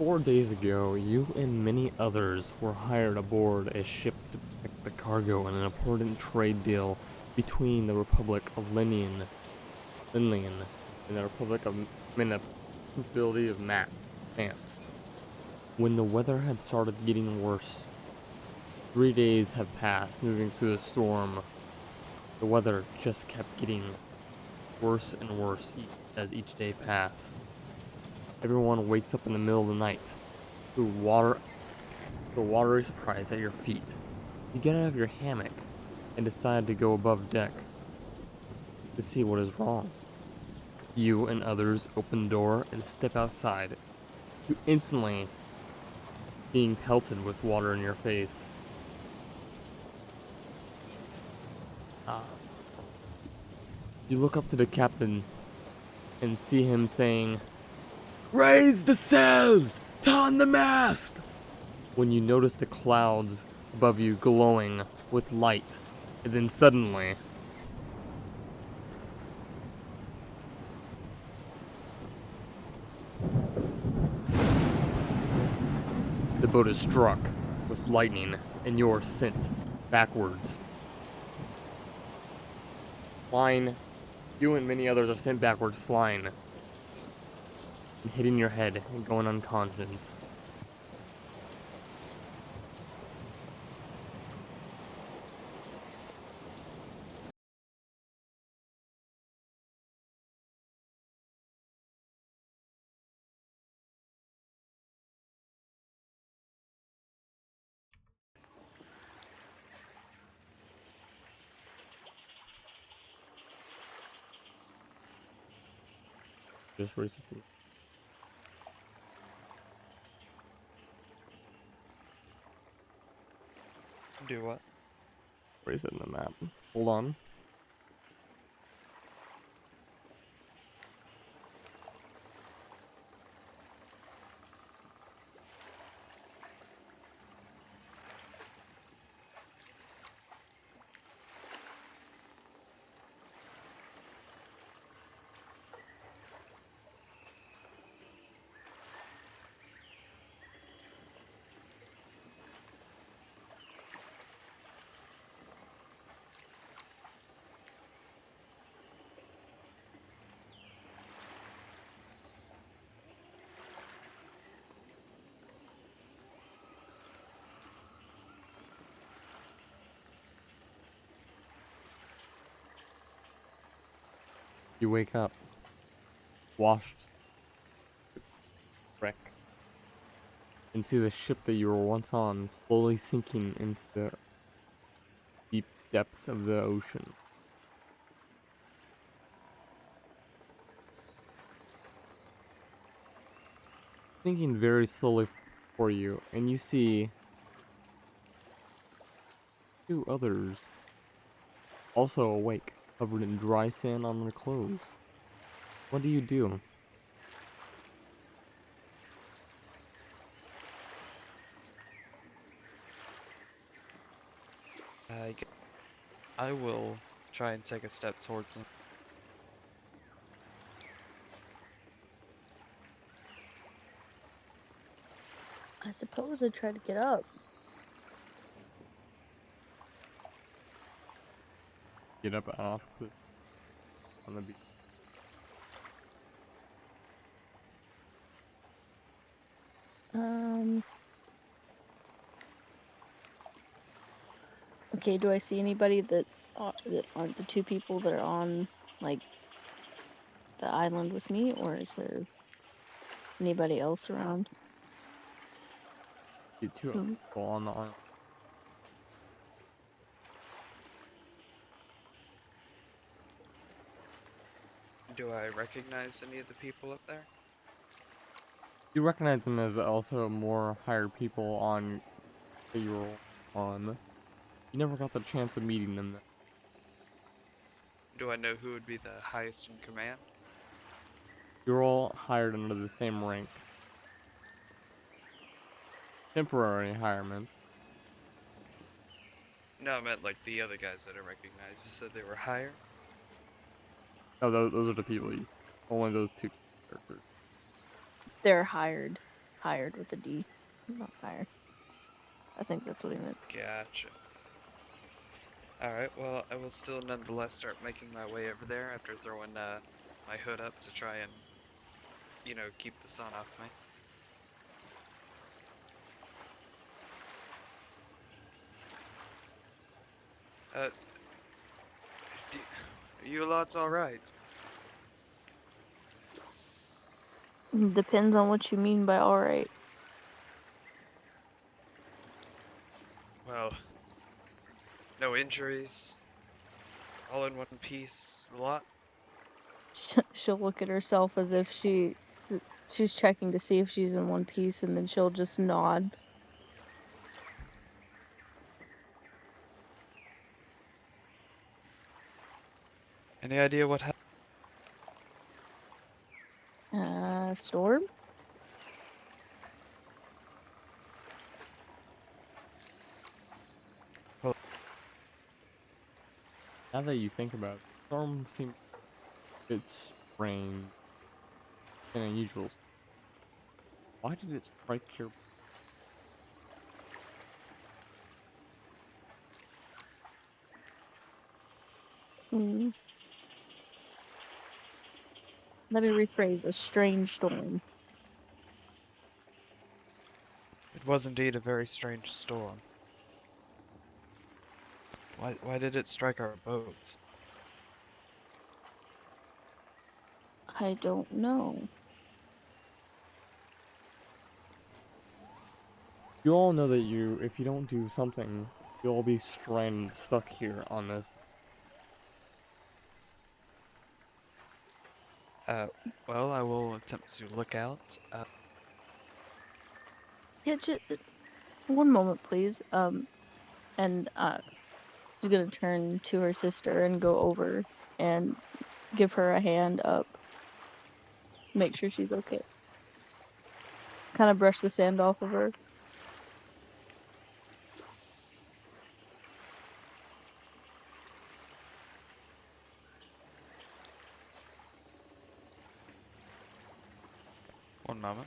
4 days ago, you and many others were hired aboard a ship to protect the cargo in an important trade deal between the Republic of Linlian, and the Republic of Minna, Principality of Mant. When the weather had started getting worse, 3 days have passed moving through the storm. The weather just kept getting worse and worse as each day passed. Everyone wakes up in the middle of the night to a watery surprise at your feet. You get out of your hammock and decide to go above deck to see what is wrong. You and others open the door and step outside. You instantly being pelted with water in your face. Ah. You look up to the captain and see him saying, "Raise the sails! Ton the mast!" When you notice the clouds above you glowing with light, and then suddenly, the boat is struck with lightning and you're sent backwards. Flying, you and many others are sent backwards flying and hitting your head and going unconscious. Just recently. Do what? Resetting the map. Hold on. You wake up, washed, wreck, and see the ship that you were once on slowly sinking into the deep depths of the ocean. Sinking very slowly for you, and you see two others also awake, covered in dry sand on their clothes. What do you do? I, g- I will try and take a step towards him. I suppose I tried to get up. Get up off on the beach. Um. Okay, do I see anybody that aren't the two people that are on, like, the island with me, or is there anybody else around? Get two Hmm. people on the island. Do I recognize any of the people up there? You recognize them as also more hired people on that you were on. You never got the chance of meeting them. Do I know who would be the highest in command? You're all hired under the same rank. Temporary hirement. No, I meant like the other guys that I recognize. You said they were higher? Oh, those are the people you see. Only those two characters. They're hired hired with a D, not hired. I think that's what he meant. Gotcha. Alright, well, I will still nonetheless start making my way over there after throwing my hood up to try and, keep the sun off me. Uh, you lot's alright. Depends on what you mean by alright. Well, no injuries, all in one piece, a lot. She'll look at herself as if she's checking to see if she's in one piece, and then she'll just nod. Any idea what happened? Storm? Well, Now that you think about it, the storm seems a bit strange and unusual. Why did it strike your... Hmm. Let me rephrase, a strange storm. it was indeed a very strange storm. Why did it strike our boats? I don't know. You all know that if you don't do something, you'll all be stranded, stuck here on this. Uh, well, I will attempt to look out. Yeah, just one moment, please. And she's gonna turn to her sister and go over and give her a hand up. Make sure she's okay. Kind of brush the sand off of her. One moment.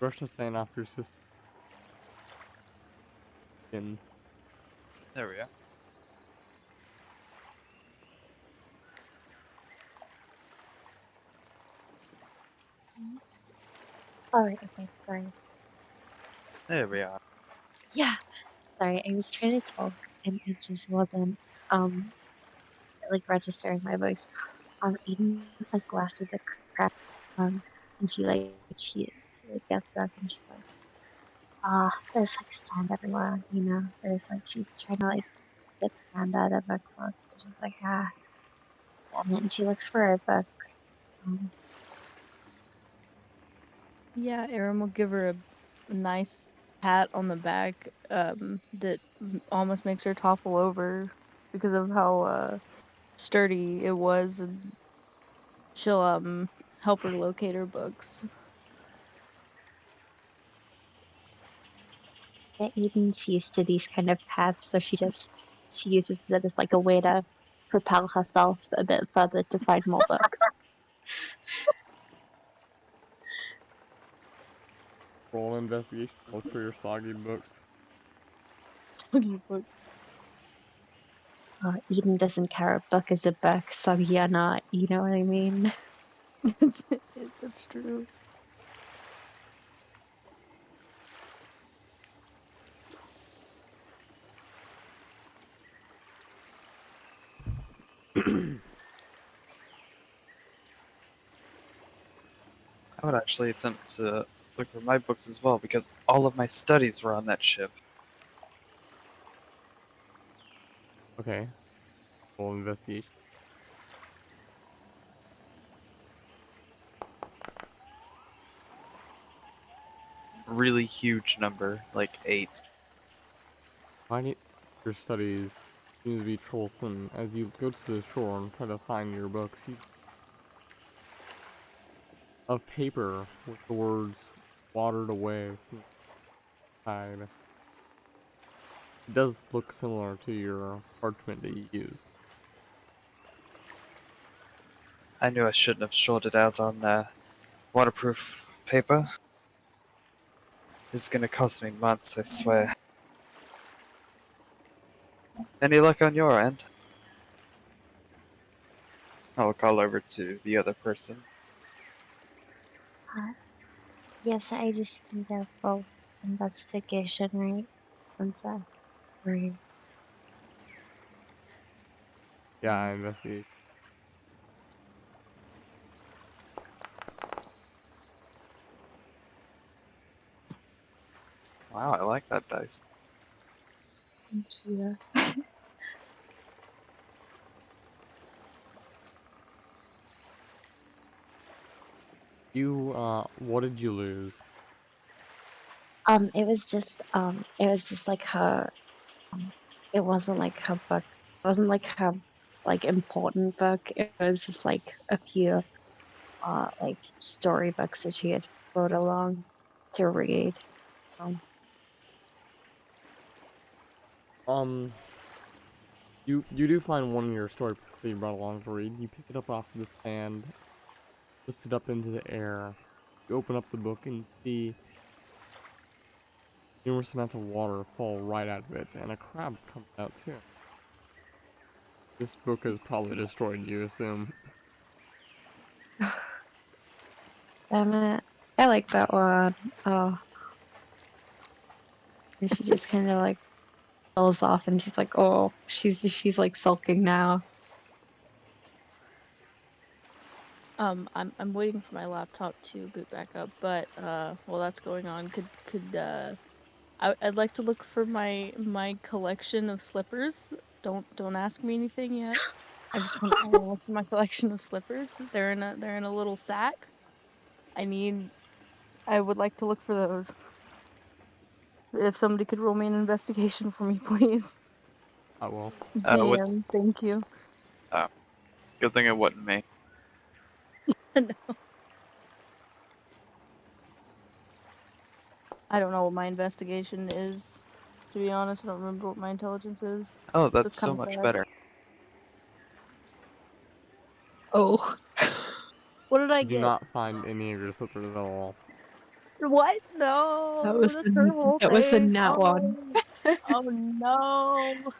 Brush the sand off your sister. And There we are. Alright, okay, sorry. There we are. Yeah, sorry, I was trying to talk and it just wasn't, like registering my voice. Aiden's like glasses are cracked, and she like gets up and she's like, there's like sand everywhere, there's like, she's trying to like get sand out of her cloak. And she's like, damn it, and she looks for her books. Yeah, Aaron will give her a nice pat on the back, that almost makes her topple over because of how sturdy it was, and she'll help her locate her books. Yeah, Aiden's used to these kind of paths, so she uses it as like a way to propel herself a bit further to find more books. roll an investigation. Look for your soggy books. Eden doesn't care. A book is a book, so yeah, not. You know what I mean? That's true. I would actually attempt to look for my books as well because all of my studies were on that ship. Okay. Roll an investigation. Really huge number, like 8. Finding your studies seems to be troublesome. As you go to the shore and try to find your books, you of paper with the words watered away from the side. It does look similar to your parchment that you used. I knew I shouldn't have shorted out on waterproof paper. This is gonna cost me months, I swear. Any luck on your end? I'll call over to the other person. Uh, yes, I just need a full investigation, right? One sec. Sorry. Yeah, I investigate. Wow, I like that dice. Thank you. You, what did you lose? It was just like her. Um, it wasn't like her book. It wasn't like her like important book. It was just like a few like storybooks that she had brought along to read. Um, Um, you do find one of your storybooks that you brought along to read. You pick it up off the stand, lift it up into the air. You open up the book and see numerous amounts of water fall right out of it, and a crab comes out too. This book has probably destroyed, you assume. Damn it! I like that one. Oh, and she just kind of like pulls off, and she's like, oh, she's like sulking now. I'm waiting for my laptop to boot back up, but while that's going on, I'd like to look for my collection of slippers. Don't ask me anything yet. I want to look for my collection of slippers. They're in a little sack. I would like to look for those. If somebody could roll me an investigation for me, please. I will. What? DM, thank you. Good thing it wasn't me. I don't know what my investigation is. To be honest, I don't remember what my intelligence is. Oh, That's that's kind so of much sad. better. Oh, What did I You do get? not find any of your slippers at all. What? that No, was that's her whole that was a thing. nat one. Oh, oh no.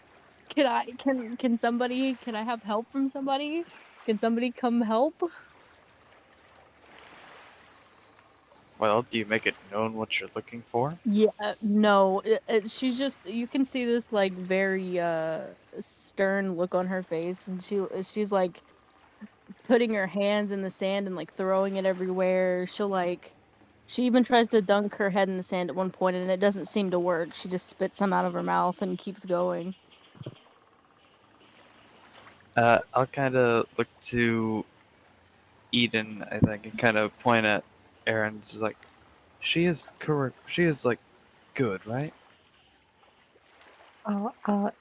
Can somebody, can I have help from somebody? Can somebody come help? Well, do you make it known what you're looking for? Yeah, no. She's just, you can see this like very stern look on her face, and she's like putting her hands in the sand and like throwing it everywhere. She even tries to dunk her head in the sand at one point, and it doesn't seem to work. She just spits some out of her mouth and keeps going. I'll kind of look to Eden, I think, and kind of point at Erin. She's like, she is correct. She is like good, right? Oh,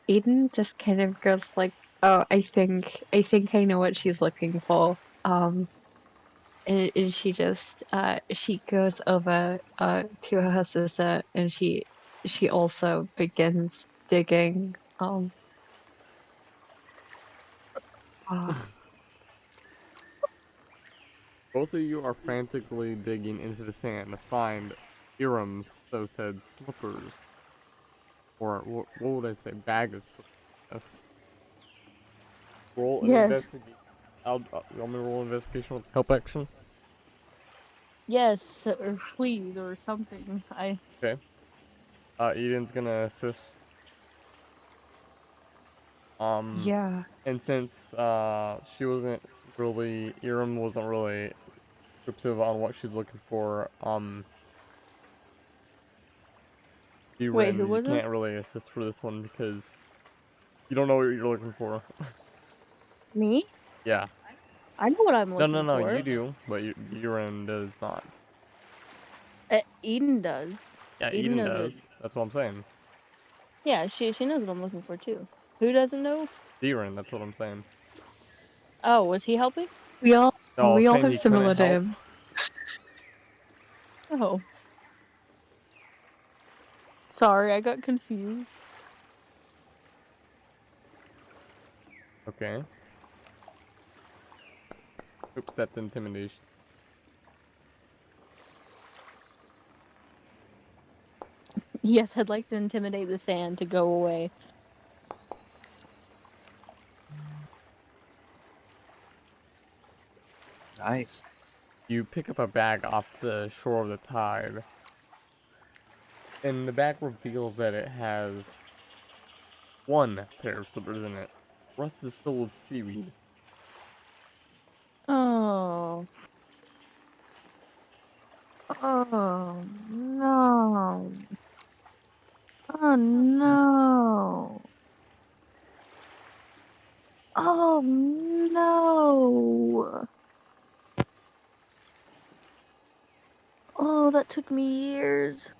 Aiden just kind of goes like, "Oh, I think I know what she's looking for." And she just she goes over to her sister, and she also begins digging. Uh, Both of you are frantically digging into the sand to find Iram's, so said, slippers. Or what would I say? Bag of slippers. Yes. Roll an Yes, investigation. You want me to roll an investigation with help action? yes, or please, or something. Okay. Eden's gonna assist. Um, yeah. and since Iram wasn't really descriptive on what she's looking for, Wait, who Ren, you was it? can't really assist for this one because you don't know what you're looking for. Me? Yeah. I know what I'm No, no, looking no, for. you do, but Ren does not. Eden does. Yeah, Eden Eden knows what. does. That's what I'm saying. Yeah, she knows what I'm looking for too. Who doesn't know? Eren, that's what I'm saying. Oh, was he helping? No, I was We all saying have he couldn't similar help. names. Oh, sorry, I got confused. Okay. Oops, that's intimidation. Yes, I'd like to intimidate the sand to go away. Nice. You pick up a bag off the shore of the tide, and the bag reveals that it has one pair of slippers in it. The rest is filled with seaweed. Oh. Oh no. Oh no. Oh no. Oh, that took me years.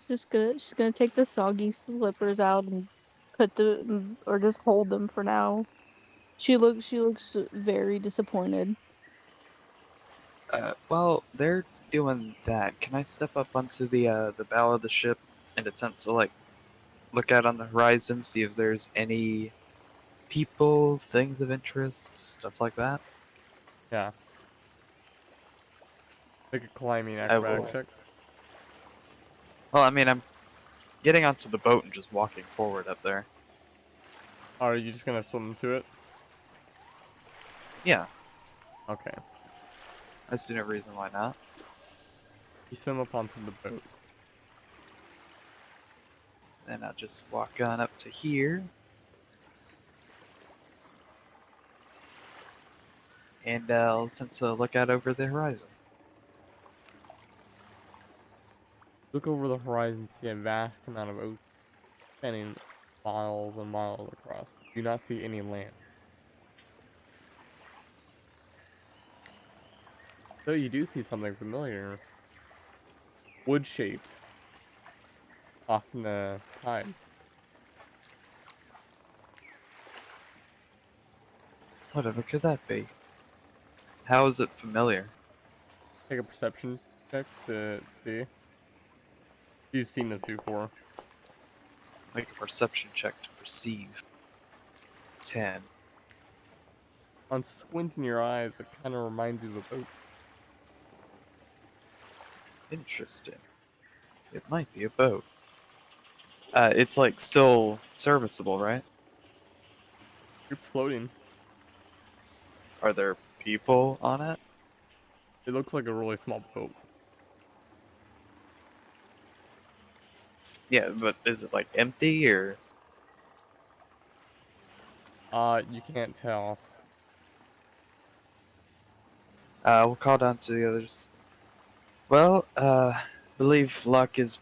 She's gonna take the soggy slippers out and or just hold them for now. She looks very disappointed. While they're doing that, can I step up onto the bow of the ship and attempt to like look out on the horizon, see if there's any people, things of interest, stuff like that? Yeah. Make a climbing I acrobatic will. check. Well, I mean, I'm getting onto the boat and just walking forward up there. Are you just gonna swim to it? Yeah, Okay. I see no reason why not. You swim up onto the boat. Then I'll just walk on up to here. And I'll attempt to look out over the horizon. Look over the horizon, see a vast amount of ocean spanning miles and miles across. Do not see any land. Though you do see something familiar. Wood shaped off in the tide. Whatever could that be? How is it familiar? Take a perception check to see. You've seen this before. Make a perception check to perceive. 10. On squinting your eyes, it kind of reminds you of a boat. Interesting. It might be a boat. It's like still serviceable, right? It's floating. Are there people on it? It looks like a really small boat. Yeah, but is it like empty or? You can't tell. We'll call down to the others. Well, believe luck is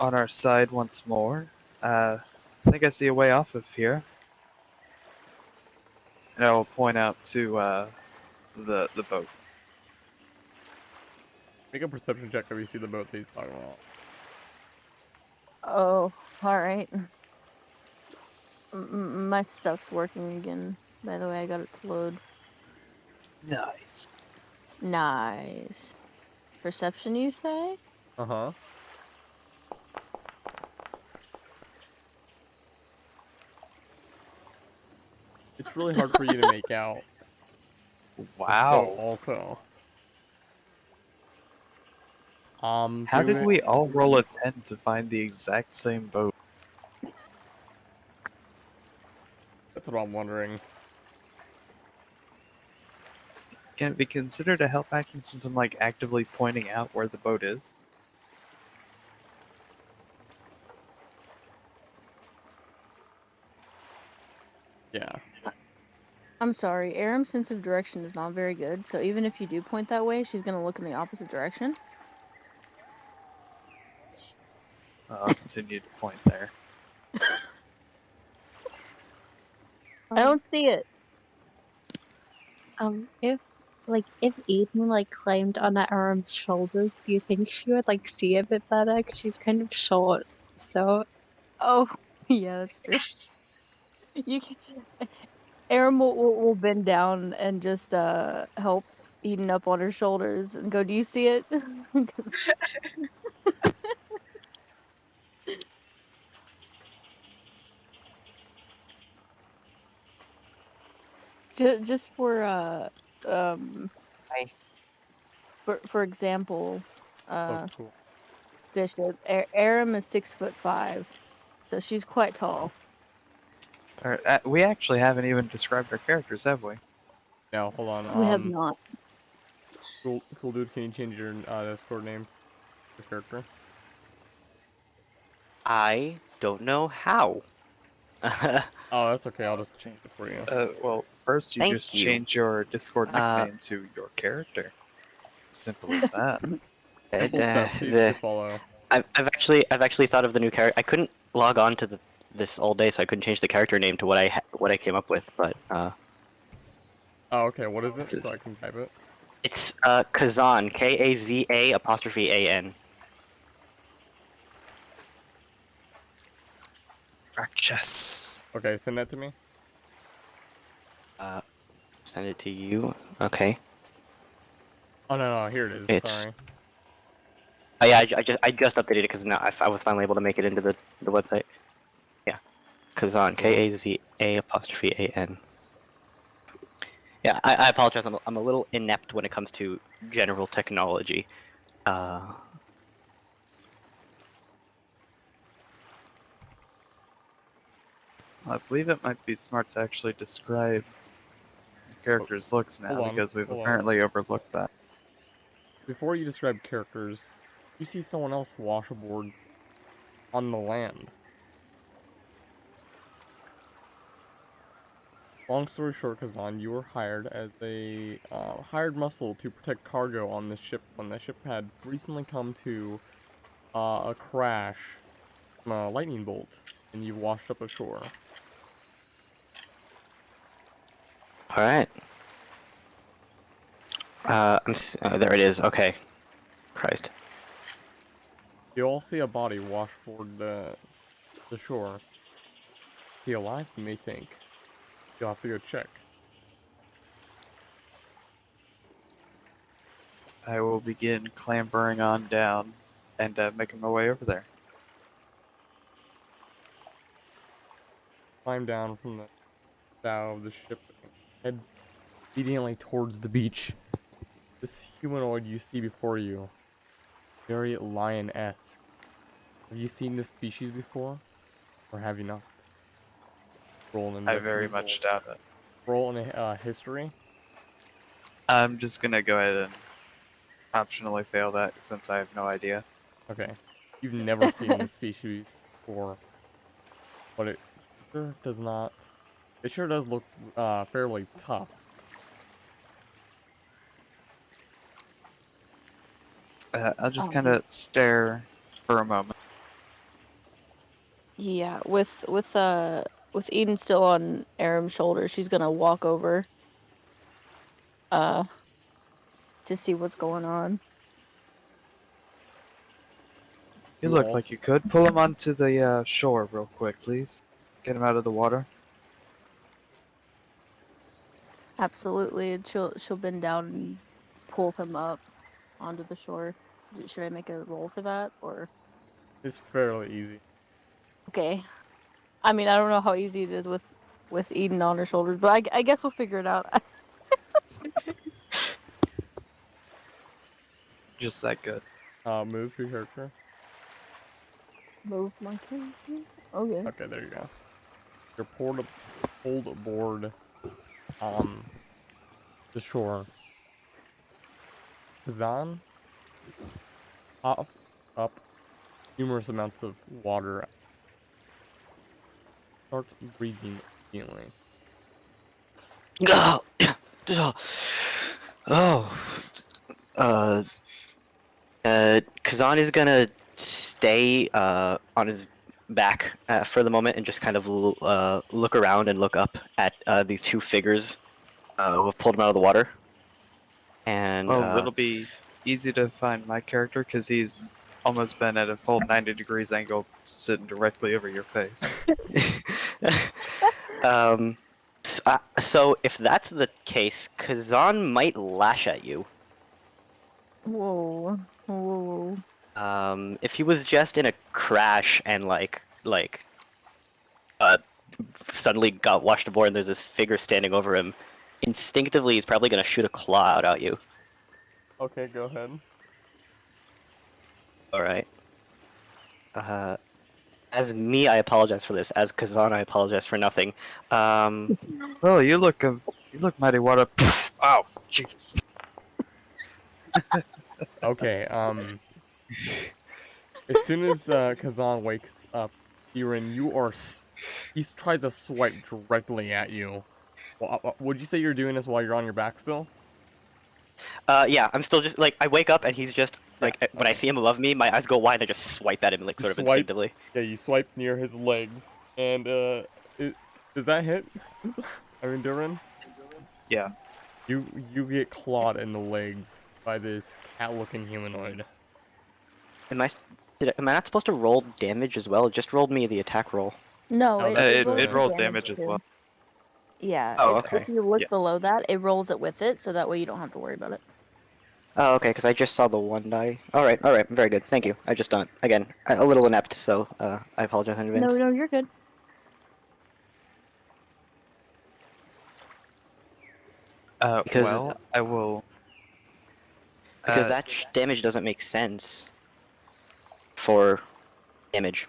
on our side once more. I think I see a way off of here. And I will point out to the boat. Make a perception check if you see the boat that he's talking about. Oh, all right. My stuff's working again. By the way, I got it to load. Nice. Nice. Perception, you say? Uh-huh. It's really hard for you to make out. Boat Wow. also. How do did it. we all roll a 10 to find the exact same boat? That's what I'm wondering. Can it be considered a help action since I'm like actively pointing out where the boat is? Yeah. I'm sorry, Aram's sense of direction is not very good, so even if you do point that way, she's gonna look in the opposite direction. I'll continue to point there. I Um, don't see it. if if Eden like climbed on Aram's shoulders, do you think she would like see a bit better? Cause she's kind of short, so Oh, yeah, that's true. You can. Aram will bend down and just help Eden up on her shoulders and go, "Do you see it?" 'Cause- just um I for example, So cool. Bishop, Aram is 6'5", so she's quite tall. We actually haven't even described our characters, have we? Now, hold on. We have not. Cool dude, can you change your Discord name to your character? I don't know how. Oh, that's okay. I'll just change it for you. Well, first you Thank just you. change your Discord Uh, nickname to your character. Simple as that. Simple steps, easy to the follow. I've actually thought of the new character. I couldn't log on to this all day, so I couldn't change the character name to what I came up with. But Oh, okay. What is it? this So is I can type it. it's Kazan, Kaza''A'. Rakshas. Okay, send that to me. Uh, Send it to you. Okay. Oh no, here it is. It's Sorry. oh yeah, I just updated it because now I was finally able to make it into the website. Yeah, Kazan, Kaza''A'. Yeah, I apologize. I'm a little inept when it comes to general technology. Uh, I believe it might be smart to actually describe the character's looks now, Hold on, because we've hold on. apparently overlooked that. Before you describe characters, you see someone else wash aboard on the land. Long story short, Kazan, you were hired as a hired muscle to protect cargo on this ship when the ship had recently come to a crash from a lightning bolt, and you washed up ashore. all right. There it is. Okay. Christ. You all see a body wash aboard the shore. Is he alive? You may think. You'll have to go check. I will begin clambering on down and making my way over there. Climb down from the bow of the ship and head obediently towards the beach. This humanoid you see before you, very lion-esque. Have you seen this species before, or have you not? Roll an I very investigate. much doubt it. Roll an history. I'm just gonna go ahead and optionally fail that since I have no idea. Okay. You've never seen this species before, but it sure does not. It sure does look fairly tough. I'll just Um, kind of stare for a moment. yeah, with Eden still on Aram's shoulder, she's gonna walk over uh to see what's going on. You You look all like you could pull him onto the shore real quick, please. Get him out of the water. Absolutely, and she'll bend down and pull him up onto the shore. Should I make a roll for that, or It's fairly easy. okay? I mean, I don't know how easy it is with Eden on her shoulders, but I guess we'll figure it out. Just that good. Move your character. Move my character. Okay. Okay, there you go. You're pulled aboard on the shore. Kazan, up numerous amounts of water. Starts breathing immediately. Oh, oh. Uh, Kazan is gonna stay on his back for the moment and just kind of look around and look up at these two figures who have pulled him out of the water. And Well, it'll be easy to find my character because he's almost been at a full 90 degrees angle sitting directly over your face. um, so if that's the case, Kazan might lash at you. Whoa. Whoa. If he was just in a crash and uh, suddenly got washed aboard and there's this figure standing over him, instinctively he's probably gonna shoot a claw out at you. Okay, go ahead. All right. As me, I apologize for this. As Kazan, I apologize for nothing. Well, you look mighty water. Ow, Jesus. Okay, as soon as Kazan wakes up, Irin, he tries to swipe directly at you. Well, would you say you're doing this while you're on your back still? Yeah, I'm still just like I wake up and he's just Yeah, like when I okay. see him above me, my eyes go wide and I just swipe at him like You sort of swipe. instinctively. Yeah, you swipe near his legs, and does that hit? I mean, Durin, Yeah. you get clawed in the legs by this cat-looking humanoid. Am I? Am I not supposed to roll damage as well? It just rolled me the attack roll. No, No, it, that's it rolls It the rolled damage damage as too. well. Yeah, Oh, if okay. you look Yeah. below that, it rolls it with it, so that way you don't have to worry about it. Oh, okay, because I just saw the one die. All right, very good. Thank you. I just don't. Again, a little inept, so I apologize in No, advance. no, you're good. Because Well, I will. because Uh, that damage doesn't make sense for damage.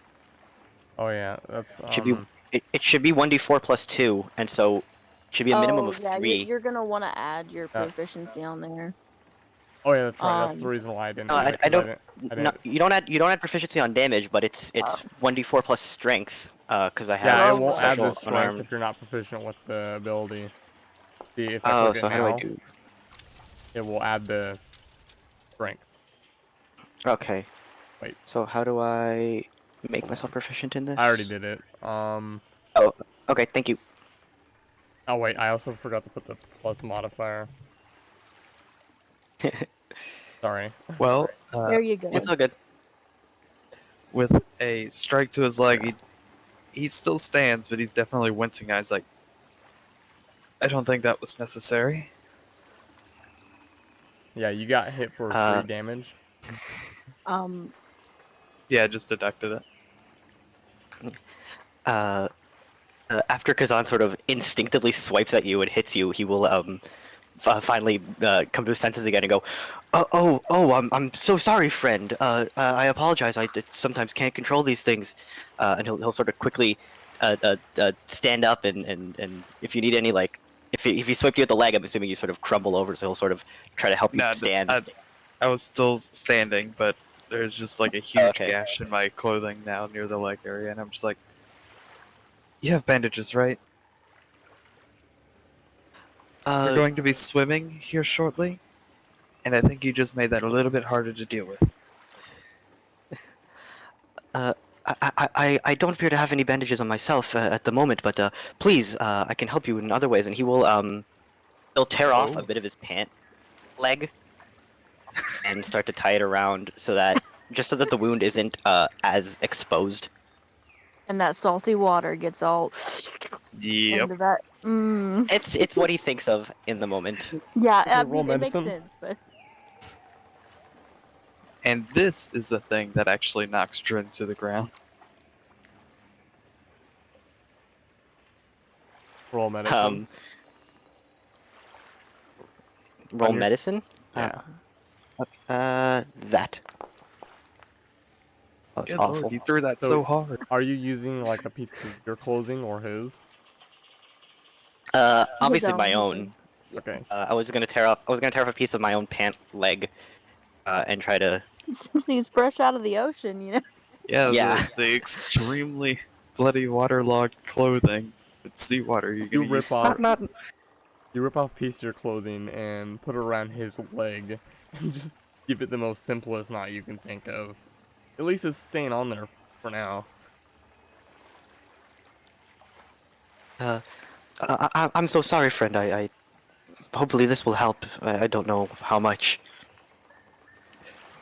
Oh yeah, that's It should be it should be 1d4 plus 2, and so it should be a minimum Oh, of yeah, 3. you're gonna want to add your Yeah. proficiency on there. Oh yeah, that's right. That's the Um, reason why I didn't No, add it, I because I don't. didn't. I No, didn't. you don't add proficiency on damage, but it's 1d4 plus strength. Because I have Yeah, it Oh, won't add special the strength unarmed. if you're not proficient with the ability. See, if I Oh, click it so how do I now, do? it will add the strength. Okay. Wait, So how do I make myself proficient in this? I already did it. Oh, okay. Thank you. Oh wait, I also forgot to put the plus modifier. Sorry. well, there you go. It's all good. with a strike to his leg, he still stands, but he's definitely wincing. I was like, I don't think that was necessary. Yeah, you got hit for 3 Uh, damage. Um, Yeah, I just deducted it. After Kazan sort of instinctively swipes at you and hits you, he will finally come to his senses again and go, I'm so sorry, friend. I apologize. Sometimes can't control these things. And he'll sort of quickly stand up and if you need any like if he swiped you at the leg, I'm assuming you sort of crumble over, so he'll sort of try to help you No, stand. I was still standing, but there's just like a huge Okay. gash in my clothing now near the leg area, and I'm just like, you have bandages, right? We're going to be swimming here shortly, and I think you just made that a little bit harder to deal with. I don't appear to have any bandages on myself at the moment, but please, I can help you in other ways. And he'll tear off a Oh. bit of his pant leg and start to tie it around so that just so that the wound isn't as exposed. and that salty water gets all Yep. into that. It's what he thinks of in the moment. Yeah, Okay, I roll mean, it makes medicine. sense, but And this is the thing that actually knocks Drin to the ground. Roll medicine. Roll On your- medicine. Yeah. That. Oh, it's Good awful. lord, you threw that So- so hard. Are you using like a piece of your clothing or his? Obviously own, my his own. Okay. I was gonna tear off a piece of my own pant leg, and try to. since he's fresh out of the ocean, you know. Yeah, Yeah. the extremely bloody waterlogged clothing. It's seawater you're You gonna rip use. off. Not. You rip off a piece of your clothing and put it around his leg, and just give it the most simplest knot you can think of. At least it's staying on there for now. I'm so sorry, friend. I hopefully this will help. I don't know how much.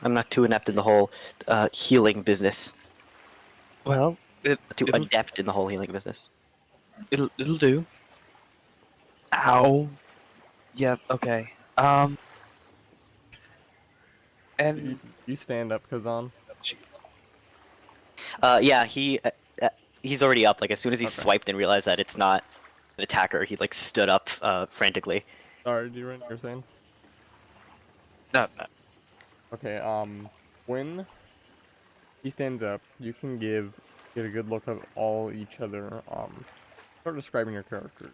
I'm not too inept in the whole healing business. Well, Too it'll, adept in the whole healing business. it'll do. Ow. Yep. Okay. And You stand up, Kazan. jeez. Yeah, he's already up. Like as soon as he Okay. swiped and realized that it's not attack her. He like stood up frantically. Sorry, Jiren, you're saying? No, no. Okay, when he stands up, you can get a good look of all each other. Start describing your characters.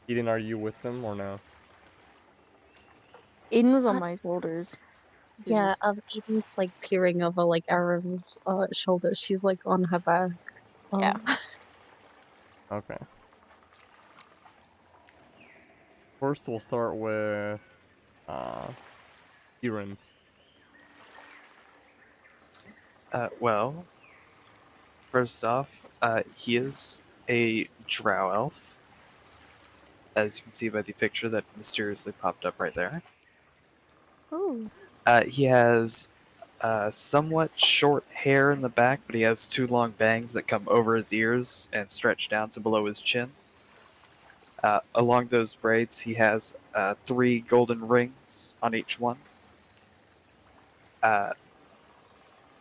Eden, are you with them or no? Aiden was on Uh, my shoulders. He yeah, was Eden's like peering over like Aram's shoulder. She's like on her back. yeah. Okay. First, we'll start with uh, Jiren. Well, first off, he is a drow elf, as you can see by the picture that mysteriously popped up right there. Oh, He has somewhat short hair in the back, but he has two long bangs that come over his ears and stretch down to below his chin. Along those braids, he has three golden rings on each one. Uh,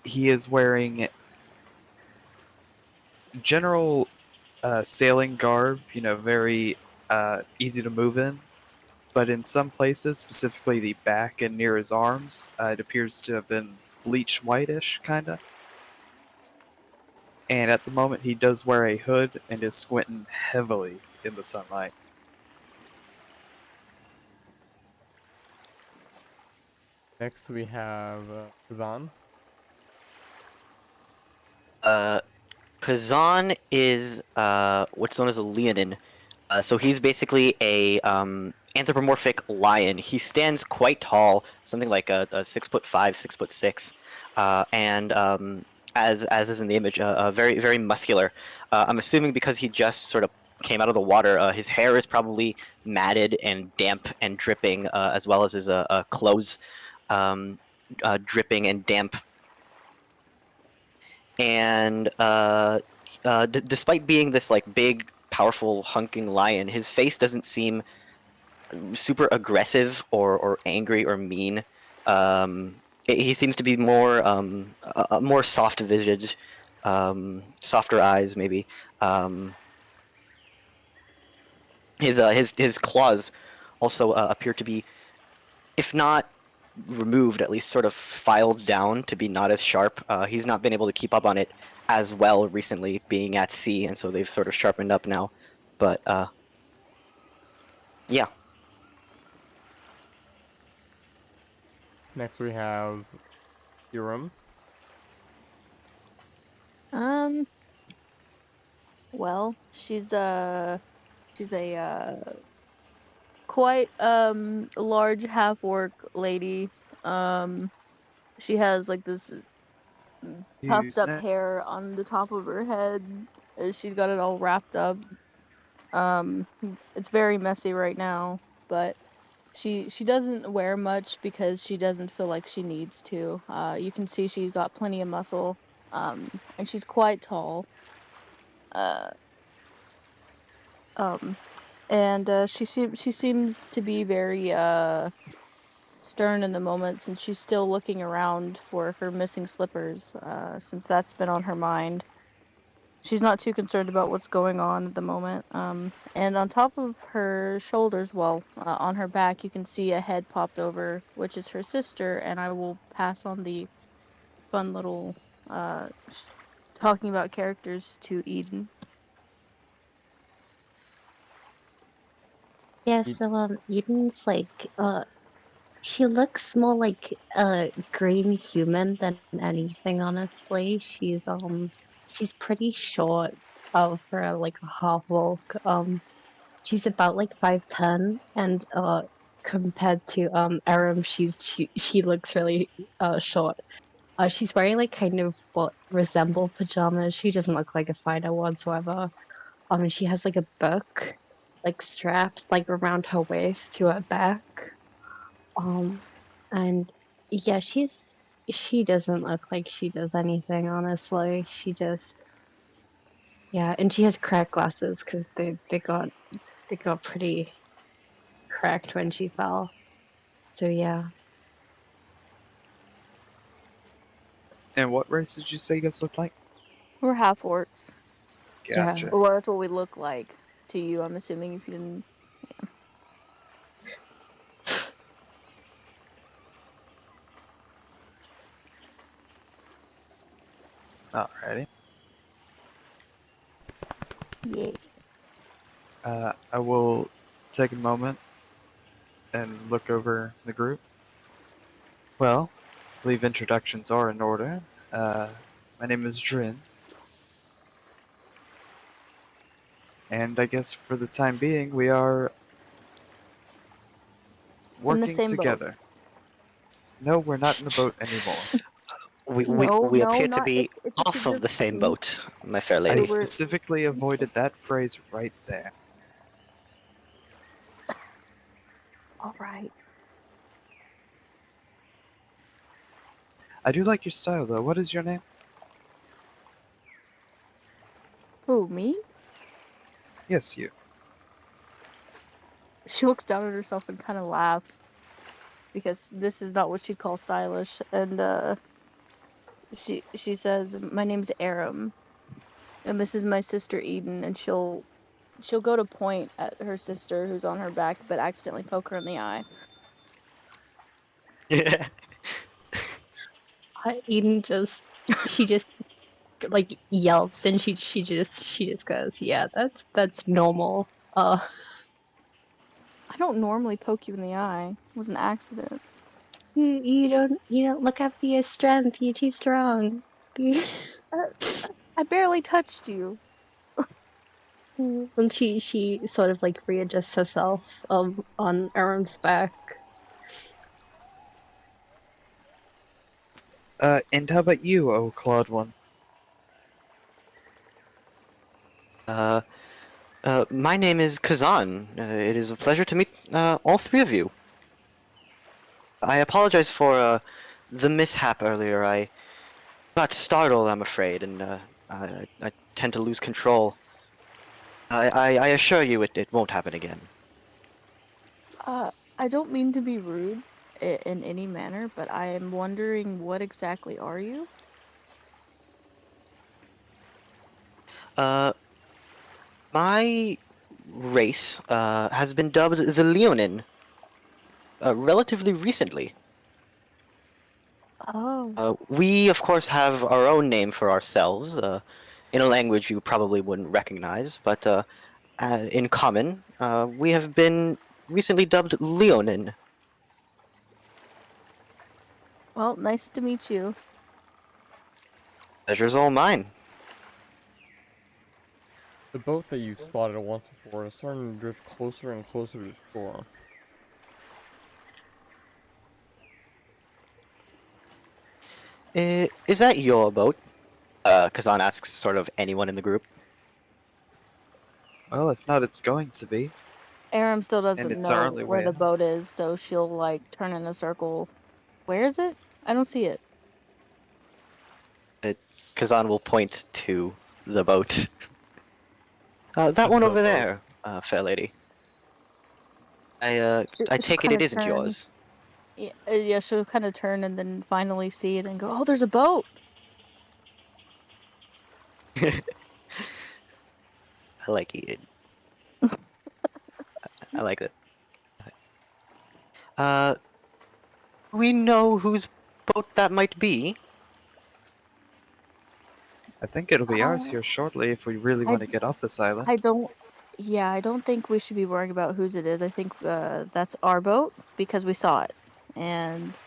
he is wearing general sailing garb, very easy to move in. But in some places, specifically the back and near his arms, it appears to have been bleach whitish, kinda. And at the moment, he does wear a hood and is squinting heavily in the sunlight. Next, we have Kazan. Uh, Kazan is what's known as a leonin. So he's basically a anthropomorphic lion. He stands quite tall, something like a 6'5", 6'6", and as is in the image, very very muscular. I'm assuming because he just sort of came out of the water, his hair is probably matted and damp and dripping, as well as his clothes dripping and damp. And despite being this like big, powerful, hunking lion, his face doesn't seem super aggressive or angry or mean. He seems to be more more soft visage, softer eyes maybe. Um, his claws also appear to be, if not removed, at least sort of filed down to be not as sharp. He's not been able to keep up on it as well recently, being at sea, and so they've sort of sharpened up now. But yeah, Next, we have Hiram. um. Well, she's a quite large half orc lady. Um, she has like this Who's puffed up next? hair on the top of her head. She's got it all wrapped up. Um, it's very messy right now, but she doesn't wear much because she doesn't feel like she needs to. You can see she's got plenty of muscle. And she's quite tall. Uh, um, and she seems to be very stern in the moment since she's still looking around for her missing slippers. Since that's been on her mind. She's not too concerned about what's going on at the moment. And on top of her shoulders, well, on her back, you can see a head popped over, which is her sister. And I will pass on the fun little talking about characters to Eden. Yeah, He, so Eden's like she looks more like a green human than anything, honestly. She's pretty short for like a half orc. She's about like 5'10", and compared to Aram, she looks really short. She's wearing like kind of what resemble pajamas. She doesn't look like a fighter whatsoever. And she has like a book like strapped like around her waist to her back. Um, and yeah, she doesn't look like she does anything, honestly. She just yeah, and she has cracked glasses because they got pretty cracked when she fell. So yeah. And what race did you say you guys look like? We're half orcs. Gotcha. Well, that's what we look like to you. I'm assuming if you didn't. Alrighty. Yeah. I will take a moment and look over the group. Well, I believe introductions are in order. My name is Drin, and I guess for the time being, we are In the working same boat. together. No, we're not in the boat anymore. No, We no, appear to not. be It's a off of the same suggestion. boat, my fair I lady. We're specifically avoided that phrase right there. all right. I do like your style, though. What is your name? Who, me? Yes, you. She looks down at herself and kind of laughs because this is not what she'd call stylish. And she says, "My name's Aram, and this is my sister Eden." And she'll go to point at her sister who's on her back, but accidentally poke her in the eye. Yeah. Eden she just like yelps and she just goes, yeah, that's normal. I don't normally poke you in the eye. It was an accident. You don't look up to your strength. You're too strong. Uh, I barely touched you. And she sort of like readjusts herself on Aram's back. And how about you, oh Claude One? Uh, my name is Kazan. It is a pleasure to meet all three of you. I apologize for the mishap earlier. I got startled, I'm afraid, and I tend to lose control. I assure you it won't happen again. I don't mean to be rude in any manner, but I am wondering what exactly are you? Uh, my race has been dubbed the Leonin relatively recently. Oh, We, of course, have our own name for ourselves, in a language you probably wouldn't recognize, but in common, we have been recently dubbed Leonin. well, nice to meet you. Pleasure's all mine. The boat that you spotted once before is starting to drift closer and closer to shore. Is that your boat? Kazan asks sort of anyone in the group. Well, if not, it's going to be, Aram still and doesn't it's our know only where way the out. boat is, so she'll like turn in a circle. Where is it? I don't see it. Kazan will point to the boat. That one The over boat. there, fair lady. I She'll take it kind it of isn't turn. yours. Yeah, yeah, she'll kind of turn and then finally see it and go, "Oh, there's a boat." I like it. I like it. Uh, we know whose boat that might be. I think it'll be ours Uh, here shortly if we really I want to get off this island. I don't. Yeah, I don't think we should be worrying about whose it is. I think that's our boat because we saw it, and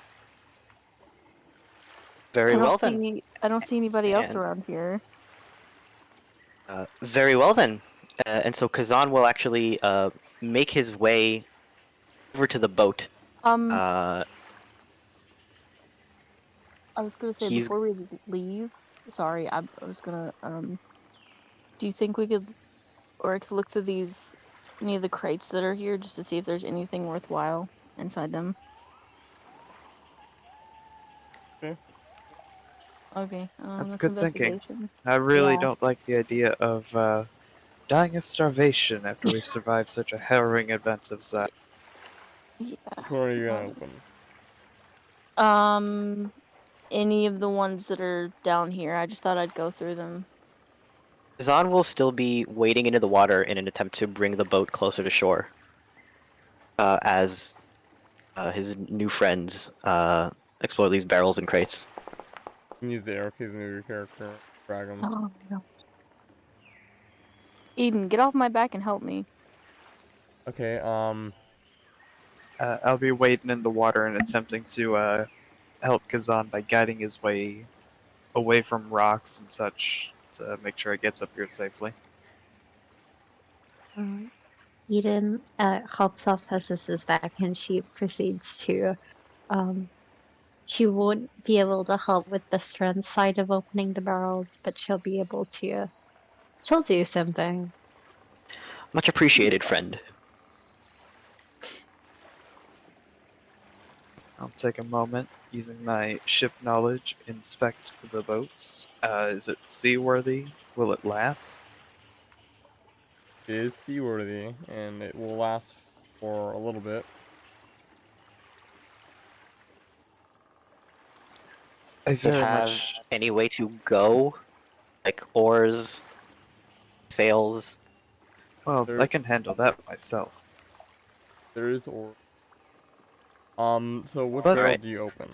Very well then. I don't see anybody else And around here. very well then. And so Kazan will actually make his way over to the boat. Um, Uh, I was gonna say he's before we leave. Sorry, I was gonna Do you think we could, or I could look through any of the crates that are here just to see if there's anything worthwhile inside them? Okay. Okay, That's that's good thinking. investigation. I really Yeah. don't like the idea of dying of starvation after we survived such a harrowing event as that. Yeah. Which one are you gonna Um, open? um, any of the ones that are down here. I just thought I'd go through them. Kazan will still be wading into the water in an attempt to bring the boat closer to shore. As his new friends explore these barrels and crates. You can use the arrow keys to move your character. Drag 'em. Oh no. Eden, get off my back and help me. Okay, I'll be wading in the water and attempting to help Kazan by guiding his way away from rocks and such to make sure he gets up here safely. Eden hops off her sister's back and she proceeds to. She won't be able to help with the strength side of opening the barrels, but she'll be able to. She'll do something. Much appreciated, friend. I'll take a moment using my ship knowledge, inspect the boats. Is it seaworthy? Will it last? it is seaworthy, and it will last for a little bit. I Does it very have much. any way to go? Like oars, sails? Well, There- I can handle that myself. There is or. So what But- barrel Alright. do you open?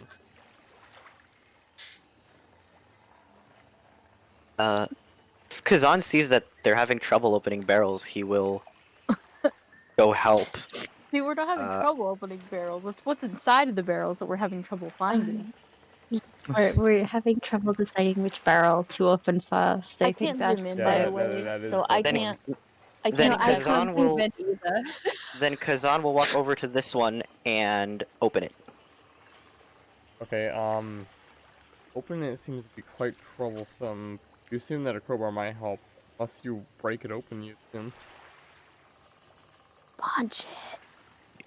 If Kazan sees that they're having trouble opening barrels, he will go help. See, we're not having Uh, trouble opening barrels. It's what's inside of the barrels that we're having trouble finding. We're having trouble deciding which barrel to open first. I think can't zoom that's in, Yeah, by the that- way, that is so I the can't. point. I Then can't. I I Kazan can't will- zoom in either. Then Kazan will walk over to this one and open it. Okay, opening it seems to be quite troublesome. You assume that a crowbar might help, unless you break it open, you assume. punch it.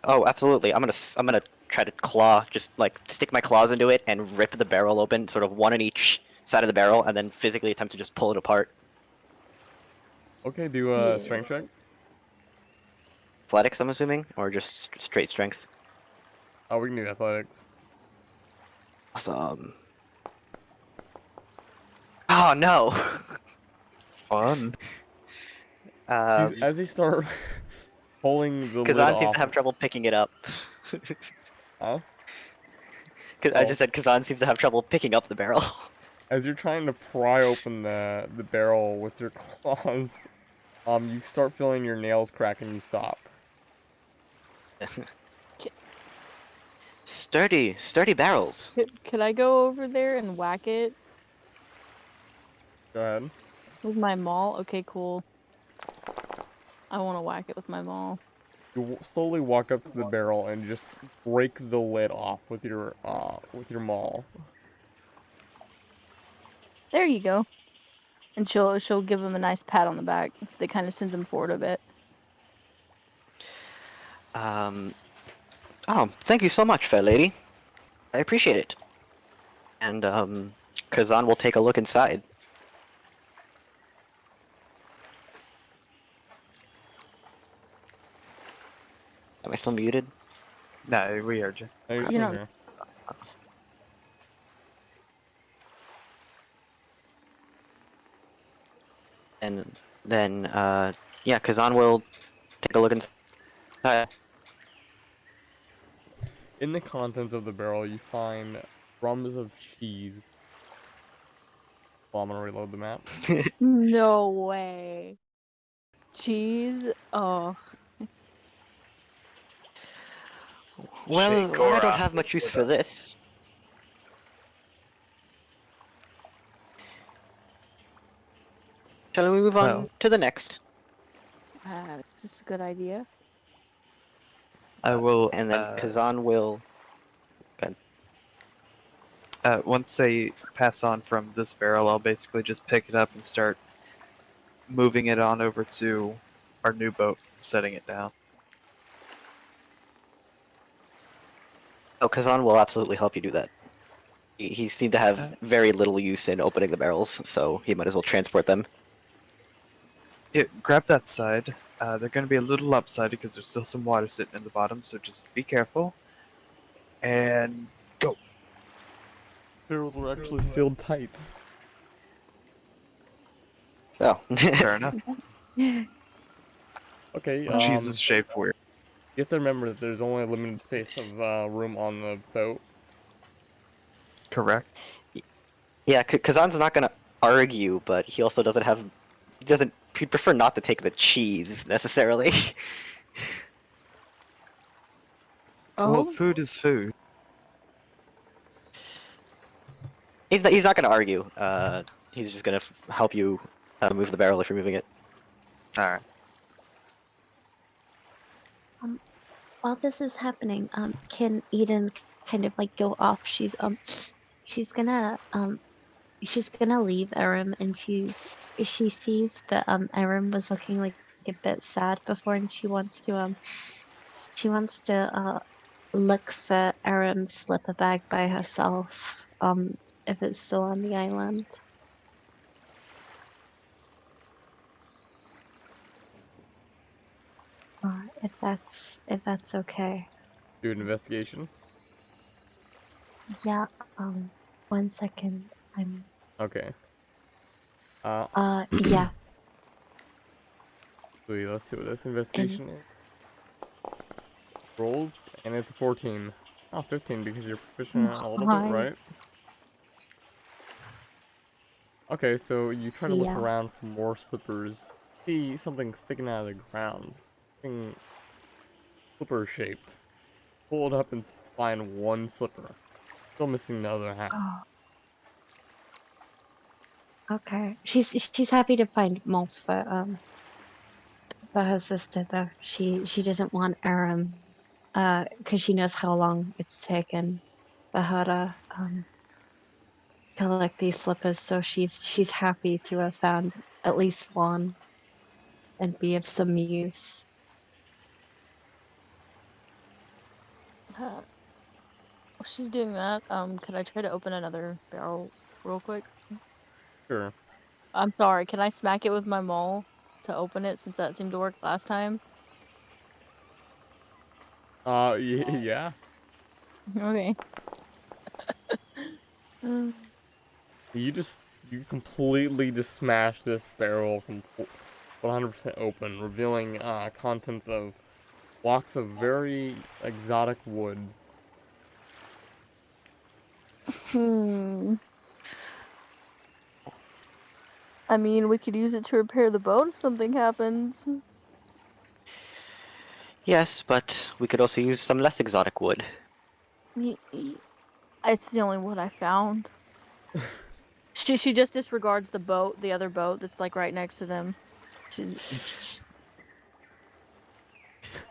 Oh, absolutely. I'm gonna try to claw, just like stick my claws into it and rip the barrel open, sort of one on each side of the barrel, and then physically attempt to just pull it apart. Okay, do a Yeah. strength check. Athletics, I'm assuming, or just straight strength. Oh, we can do athletics. Awesome. Oh no. Fun. As they start pulling the lid Kazan seems off, to have trouble picking it up. huh? I Oh. just said Kazan seems to have trouble picking up the barrel. As you're trying to pry open the barrel with your claws, you start feeling your nails crack and you stop. Sturdy barrels. Could I go over there and whack it Go ahead. with my maul? Okay, cool. I want to whack it with my maul. You slowly walk up to the barrel and just break the lid off with your maul. There you go. And she'll give him a nice pat on the back that kind of sends him forward a bit. Oh, thank you so much, fair lady. I appreciate it. And Kazan will take a look inside. Am I still muted? No, we heard you. Now you're You still know- here. And then, yeah, Kazan will take a look inside. In the contents of the barrel, you find crumbs of cheese. Well, I'm gonna reload the map. No way. Cheese? Oh. Well, I Shakora don't have much is use with for us. this. Shall we move on Well. to the next? This is a good idea. I will. And then Kazan will. Once they pass on from this barrel, I'll basically just pick it up and start moving it on over to our new boat, setting it down. Oh, Kazan will absolutely help you do that. He seemed to have very little use in opening the barrels, so he might as well transport them. Yeah, grab that side. They're going to be a little upside because there's still some water sitting in the bottom, so just be careful. And go. Barrels were actually sealed tight. Oh. Fair enough. Okay, Cheese is shaped weird. you have to remember that there's only a limited space of room on the boat. Correct. Yeah, Kazan's not gonna argue, but he also doesn't have. He doesn't. He'd prefer not to take the cheese necessarily. Well, Oh, food is food. He's not gonna argue. He's just gonna help you move the barrel if you're moving it. Alright. While this is happening, can Eden kind of like go off? She's gonna leave Aram, and she sees that Aram was looking like a bit sad before, and she wants to look for Aram's slipper bag by herself, if it's still on the island. If that's okay. Do an investigation. Yeah. 1 second. Okay. Yeah. Sweet, let's see what this And investigation is. Rolls, and it's a 14. Oh, 15 because you're proficient in it a little bit, hi. right? Okay, so you try to look yeah. around for more slippers. See something sticking out of the ground. Something slipper shaped. Pull it up and find one slipper. Still missing the other half. Oh, okay. She's happy to find more for her sister though. She doesn't want Aram, because she knows how long it's taken for her to collect these slippers. So she's happy to have found at least one and be of some use. While she's doing that, can I try to open another barrel real quick? Sure. I'm sorry, can I smack it with my maul to open it since that seemed to work last time? Yeah. Okay. Mm. You completely just smash this barrel 100% open, revealing contents of blocks of very exotic woods. Hmm. I mean, we could use it to repair the boat if something happens. Yes, but we could also use some less exotic wood. It's the only one I found. She just disregards the other boat that's like right next to them. She's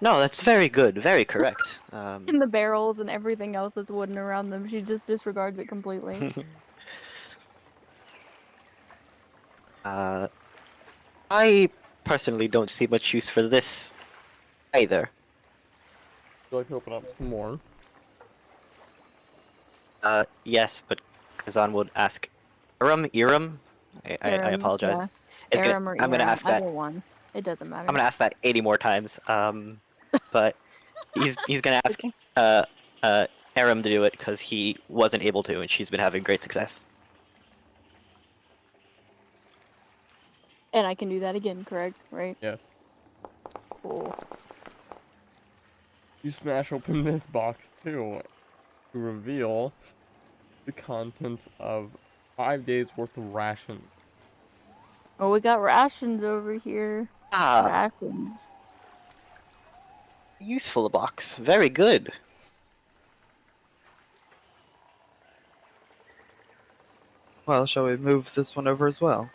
No, that's very good, very correct. in the barrels and everything else that's wooden around them. She just disregards it completely. uh, I personally don't see much use for this either. Would you like to open up some more? Yes, but Kazan would ask, Iram? I Aram, apologize. yeah. It's gonna, Aram or I'm gonna Aram, ask that. either one. It doesn't I'm matter. gonna ask that 80 more times. But he's gonna ask Okay. uh Aram to do it because he wasn't able to, and she's been having great success. And I can do that again, correct? Right? Yes. Cool. You smash open this box too to reveal the contents of 5 days worth of rations. Oh, we got rations over here. Ah, Rations. useful box. Very good. Well, shall we move this one over as well?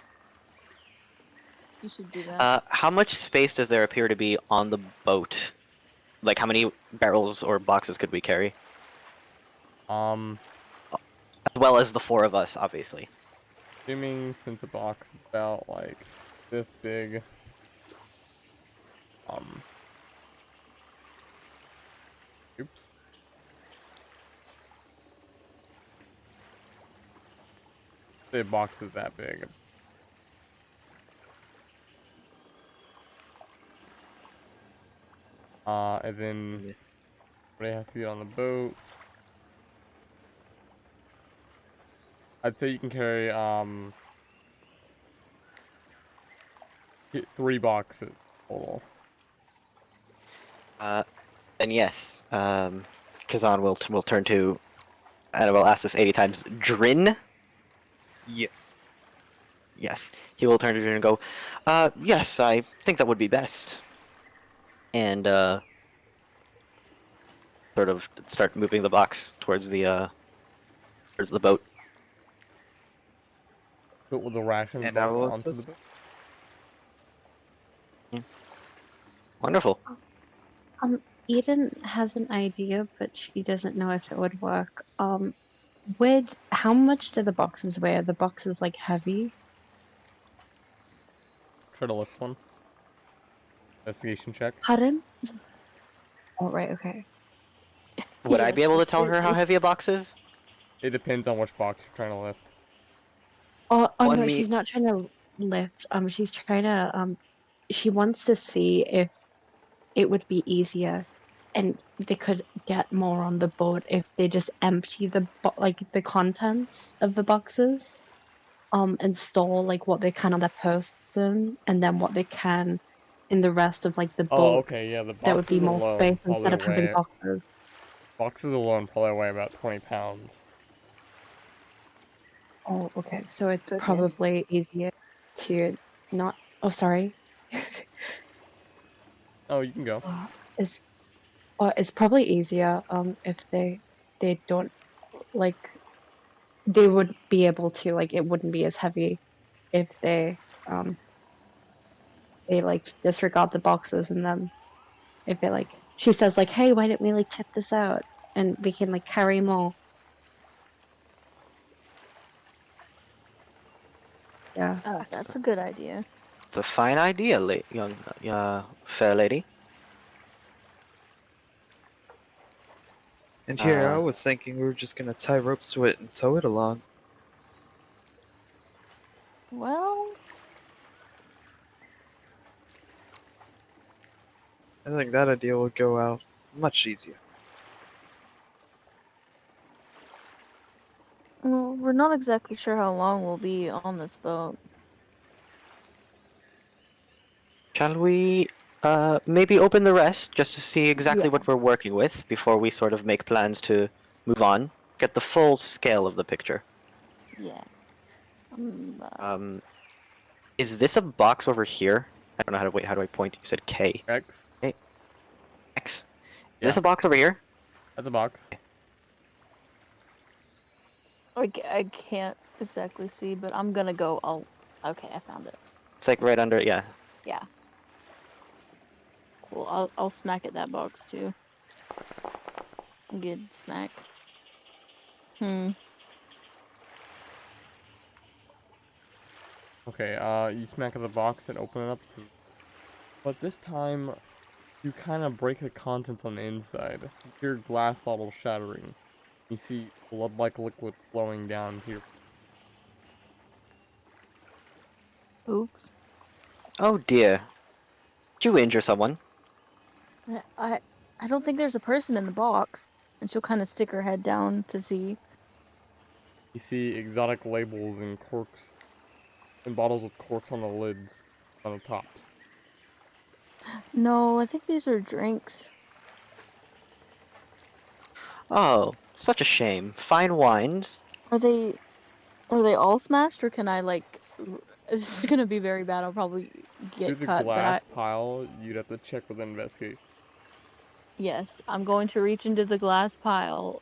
You should do that. How much space does there appear to be on the boat? Like, how many barrels or boxes could we carry? Um, As well as the four of us, obviously. Assuming since a box is about like this big, um, oops. Say a box is that big. And then everybody has to get on the boat. I'd say you can carry, Get 3 boxes total. And yes, Kazan will turn to, and will ask this 80 times. Drin? Yes. Yes. He will turn to Drin and go, yes, I think that would be best. And, sort of start moving the box towards the boat. Put with the rations And I box will onto the assist. boat. Wonderful. Eden has an idea, but she doesn't know if it would work. How much do the boxes weigh? Are the boxes like heavy? Try to lift one. Investigation check. Pardon? Oh, right, okay. Would I Yes, be able to it's tell her how heavy. heavy a box is? It depends on which box you're trying to lift. Oh One no, me. she's not trying to lift. She's trying to she wants to see if it would be easier and they could get more on the boat if they just empty like the contents of the boxes, and store like what they can on their person and then what they can in the rest of like the Oh, boat. okay, yeah, the There would be boxes more space alone instead probably of having weigh boxes. about 20 pounds. Oh, okay. So it's Goodness. probably easier to not. Oh, sorry. Oh, you can go. It's it's probably easier if they don't like they would be able to like it wouldn't be as heavy if um they like disregard the boxes and then if it like she says like hey why don't we like tip this out and we can like carry more. Yeah. Oh, that's a good idea. It's a fine idea, young, fair lady. And here I Uh, was thinking we were just gonna tie ropes to it and tow it along. Well, I think that idea will go out much easier. we're not exactly sure how long we'll be on this boat. shall we, maybe open the rest just to see exactly Yeah, what we're working with before we sort of make plans to move on? Get the full scale of the picture. yeah. Um, uh, Um, is this a box over here? I don't know how to wait. How do I point? You said K. X? Hey, X. Is Yeah, this a box over here? that's a box. I can't exactly see, but I'm gonna go. Okay, I found it. It's like right under. Yeah. Yeah, cool. I'll smack at that box too. Good smack. Hmm. Okay, you smack at the box and open it up. But this time, you kind of break the contents on the inside. You hear glass bottles shattering. You see blood-like liquid flowing down to your... Oops. Oh dear. Did you injure someone? I don't think there's a person in the box. And she'll kind of stick her head down to see. You see exotic labels and corks, and bottles with corks on the lids, on the tops. No, I think these are drinks. Oh, such a shame. Fine wines. Are they all smashed or can I like this is gonna be very bad. I'll probably Through get the cut, but glass pile, you'd have to check with an investigation. yes, I'm going to reach into the glass pile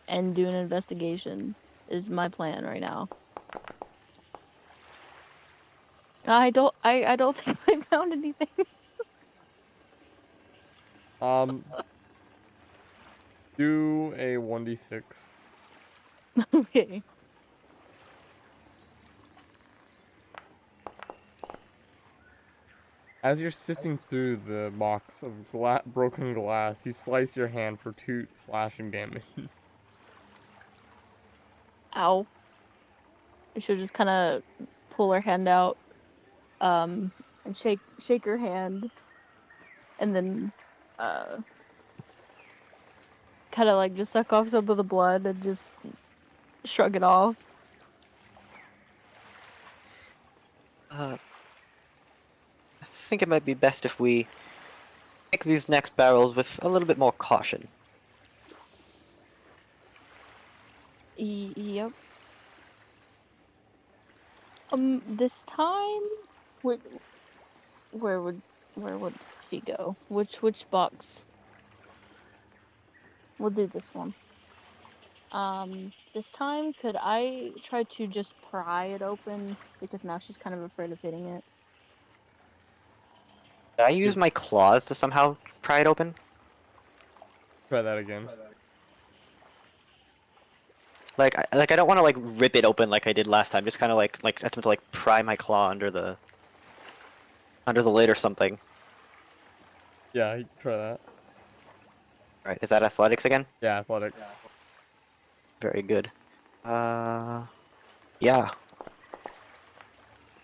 and do an investigation is my plan right now. I don't think I found anything. Um, do a 1d6. Okay. As you're sifting through the box of broken glass, you slice your hand for 2 slashing damage. Ow. She'll just kind of pull her hand out, and shake her hand, and then, uh, kind of like just suck off some of the blood and just shrug it off. Uh, think it might be best if we make these next barrels with a little bit more caution. Yep. This time, where where would where would she go? Which box? We'll do this one. This time, could I try to just pry it open because now she's kind of afraid of hitting it. Did I use my claws to somehow pry it open? Try that again. Like I don't want to like rip it open like I did last time. Just kind of like attempt to like pry my claw under the lid or something. Yeah, you can try that. All right, is that athletics again? Yeah, athletics. Very good. Yeah.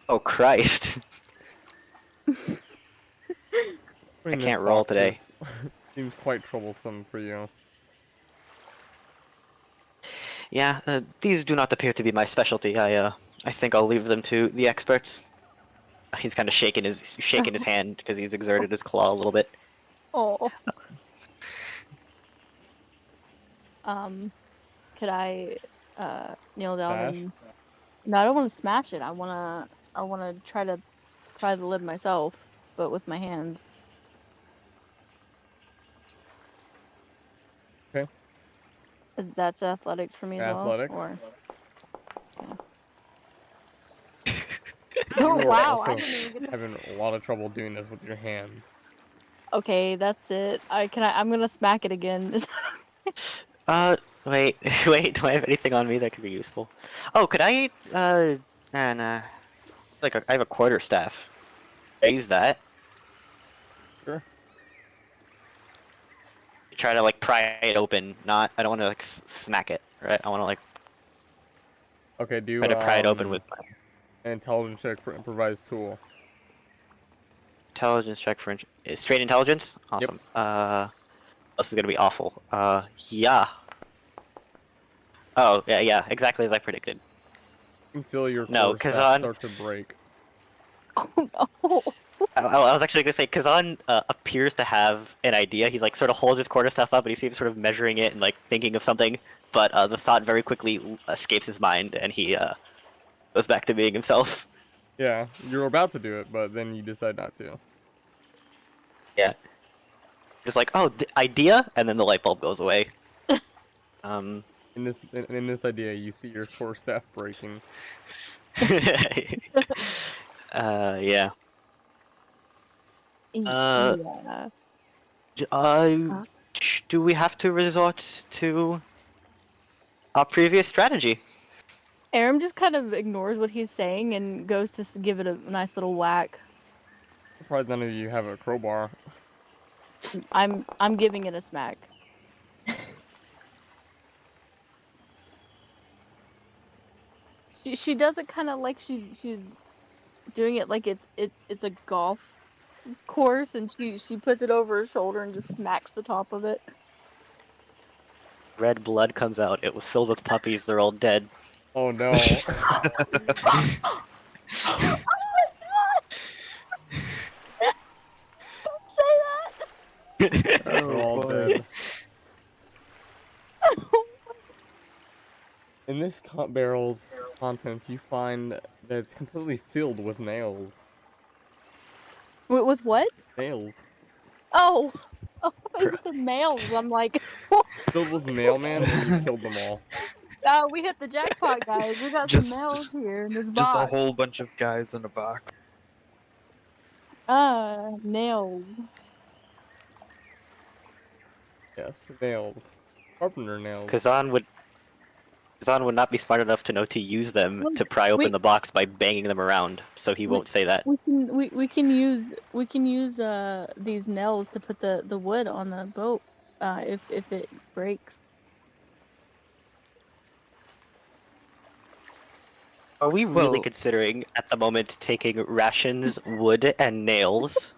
Oh Christ! Putting can't this roll box today. seems quite troublesome for you. Yeah, these do not appear to be my specialty. I think I'll leave them to the experts. He's kind of shaking his hand because he's exerted his claw a little bit. Oh. Could I kneel down Smash? and no, I don't want to smash it. I wanna try to pry the lid myself, but with my hands. Okay. That's athletics for me as well, Athletics. or You oh are wow, also I didn't even get that. having a lot of trouble doing this with your hands. Okay, that's it. I'm gonna smack it again. Wait, wait. Do I have anything on me that could be useful? Oh, could I? Nah. I have a quarterstaff. Could I use that? Sure. Try to like pry it open. Not. I don't want to like smack it. Right. I want to like Okay, do try to pry it open with my an intelligence check for improvised tool. intelligence check for straight intelligence. Awesome. This is gonna be awful. Yeah. Oh, yeah. Exactly as I predicted. You can feel your No, core staff Kazan. start to break. Oh no. I was actually gonna say Kazan appears to have an idea. He's like sort of holds his quarterstaff up and he seems sort of measuring it and like thinking of something, but the thought very quickly escapes his mind and he goes back to being himself. Yeah, you're about to do it, but then you decide not to. Yeah. Just like, oh, the idea, and then the light bulb goes away. Um. In this idea, you see your core staff breaking. Yeah. Uh. Yeah. Do we have to resort to our previous strategy? Aram just kind of ignores what he's saying and goes to give it a nice little whack. Surprised none of you have a crowbar. I'm giving it a smack. She does it kind of like she's doing it like it's a golf course, and she puts it over her shoulder and just smacks the top of it. Red blood comes out. It was filled with puppies. They're all dead. Oh no. Oh my god! Don't say that! They're all dead. In this barrel's contents, you find that it's completely filled with nails. With what? Nails. Oh! Oh, you said males. I'm like, Filled with mailman, and you killed them all. we hit the jackpot, guys. We got Just- some males here in this Just a box. whole bunch of guys in a box. Nails. Yes, nails. Carpenter nails. Kazan would not be smart enough to know to use them Wait, to pry open wait. the box by banging them around, so he won't say that. We can use these nails to put the wood on the boat if it breaks. Are we really Well- considering at the moment taking rations, wood, and nails?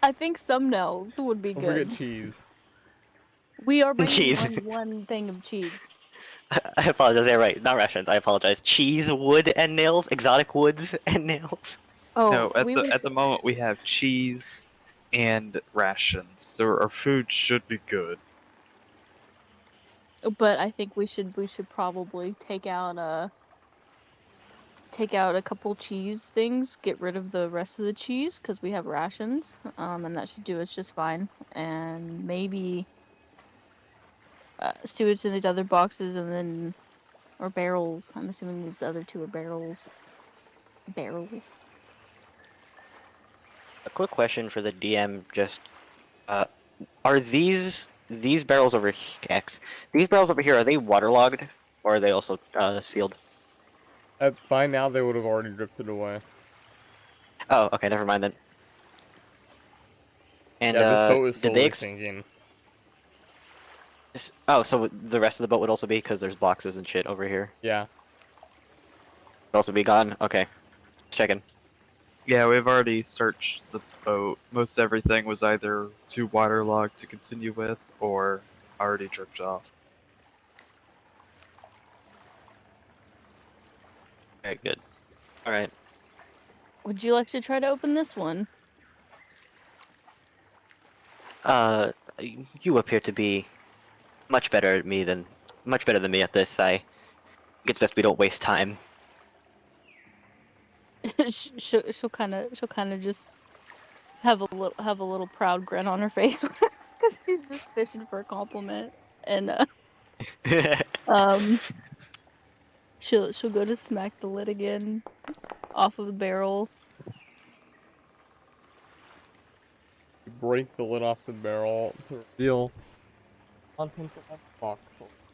I think some nails would be Don't good. forget cheese. We are bringing Cheese. one thing of cheese. I apologize. Yeah, right. Not rations. I apologize. Cheese, wood, and nails. Exotic woods and nails. Oh, No, at we the were, at the moment we have cheese and rations, so our food should be good. but I think we should probably take out a couple cheese things, get rid of the rest of the cheese because we have rations. And that should do us just fine. And maybe sewage in these other boxes and then or barrels. I'm assuming these other two are barrels. Barrels. A quick question for the DM: just are these barrels over X? These barrels over here, are they waterlogged or are they also sealed? By now they would have already drifted away. Oh, okay, never mind then. And Yeah, this boat is did they slowly sinking. oh, so the rest of the boat would also be because there's boxes and shit over here. Yeah. Would also be gone. Okay, checking. Yeah, we've already searched the boat. Most everything was either too waterlogged to continue with, or already drifted off. Very good. All right. Would you like to try to open this one? Uh, you appear to be much better at me than much better than me at this. I think it's best we don't waste time. She'll kind of just have a little proud grin on her face because she's just fishing for a compliment. And um, she'll go to smack the lid again off of the barrel. You break the lid off the barrel to reveal contents of that box.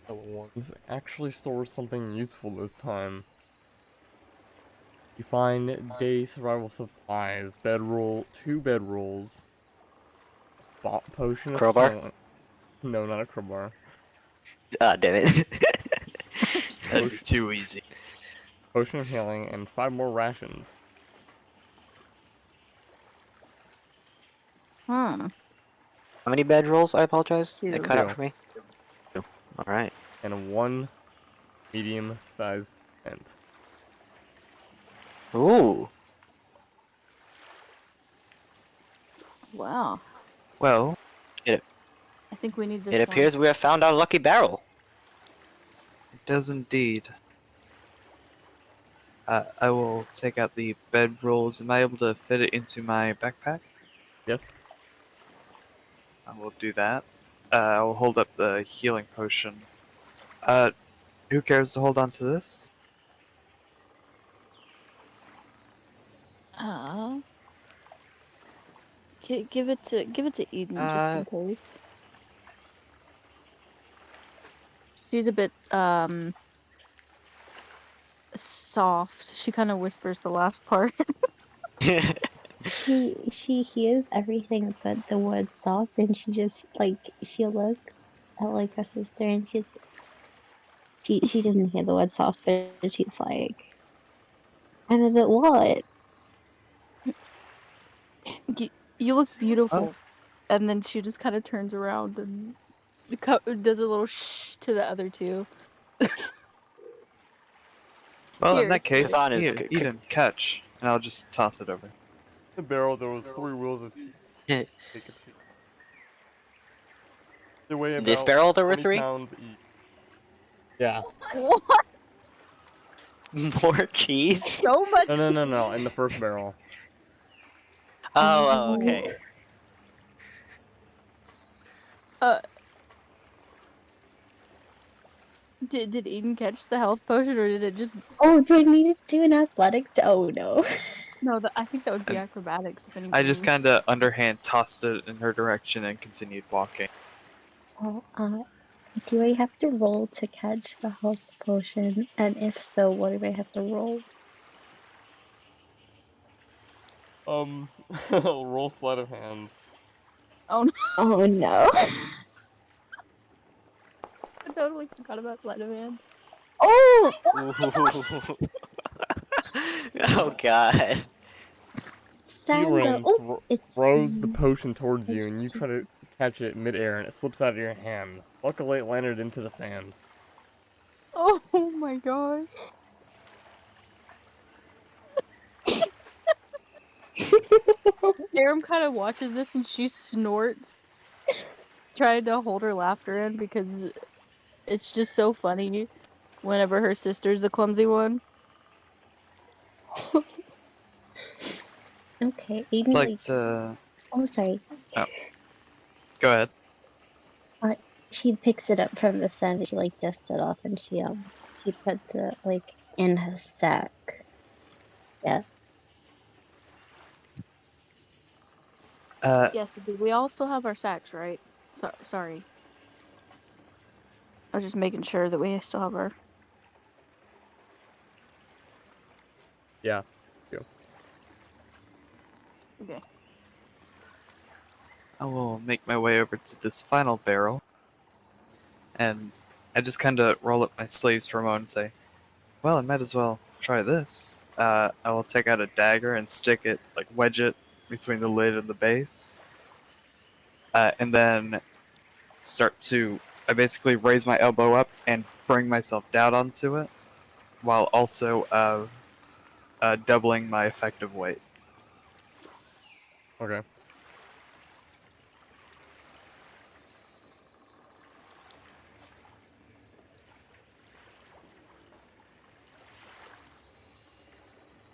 The other ones actually store something useful this time. You find day survival supplies, bedroll, 2 bedrolls, potion of Crowbar? healing. No, not a crowbar. Ah, damn it. That'd be too easy. Potion of healing and 5 more rations. Hmm. How many bedrolls? I apologize. It 2. cut out 2. for me. Two. All right. And 1 medium-sized tent. Ooh. Wow. Well, I think we need this It appears we have found our lucky barrel. it does indeed. I will take out the bedrolls. Am I able to fit it into my backpack? Yes? I will do that. I will hold up the healing potion. Uh, who cares to hold on to this? one. Give it to Eden just in case. She's a bit soft. She kind of whispers the last part. She hears everything but the word soft, and she just she looks at like her sister, and she doesn't hear the word soft, but she's like, I'm a bit what? You look Oh, beautiful. And then she just kind of turns around and does a little shh to the other two. well, in Here, that case, Kazan is- here, eat and catch, and I'll just toss it over. The barrel, there was 3 wheels of cheese. Take a cheese. They weigh about This barrel there were 20 3? pounds each. Yeah. What? More cheese? So much. No, in the first barrel. Oh, okay. Uh, did Eden catch the health potion or did it just? Oh, do I need to do an athletics? Oh no. No, I think that would be And acrobatics if anything. I just kind of underhand tossed it in her direction and continued walking. Oh, do I have to roll to catch the health potion? And if so, what do I have to roll? Roll sleight of hands. Oh no, Oh no. I totally forgot about sleight of hand. Oh! Oh god. Sandra. Tyrion Oh, it's throws the potion towards you, and you try to catch it midair, and it slips out of your hand. Luckily, it landed into the sand. Oh my gosh. Aram kind of watches this and she snorts, trying to hold her laughter in because it's just so funny whenever her sister's the clumsy one. Okay, I'd Aiden, like like, to. oh, sorry. Oh, go ahead. Uh, she picks it up from the sand. She like dusts it off, and she puts it like in her sack. Yeah. Uh, Yes, we all still have our sacks, right? Sorry. I was just making sure that we still have our. Yeah. Yeah. Okay. I will make my way over to this final barrel, and I just kind of roll up my sleeves for a moment and say, "Well, I might as well try this." I will take out a dagger and stick it, like wedge it between the lid and the base, and then start to. I basically raise my elbow up and bring myself down onto it, while also doubling my effective weight. Okay.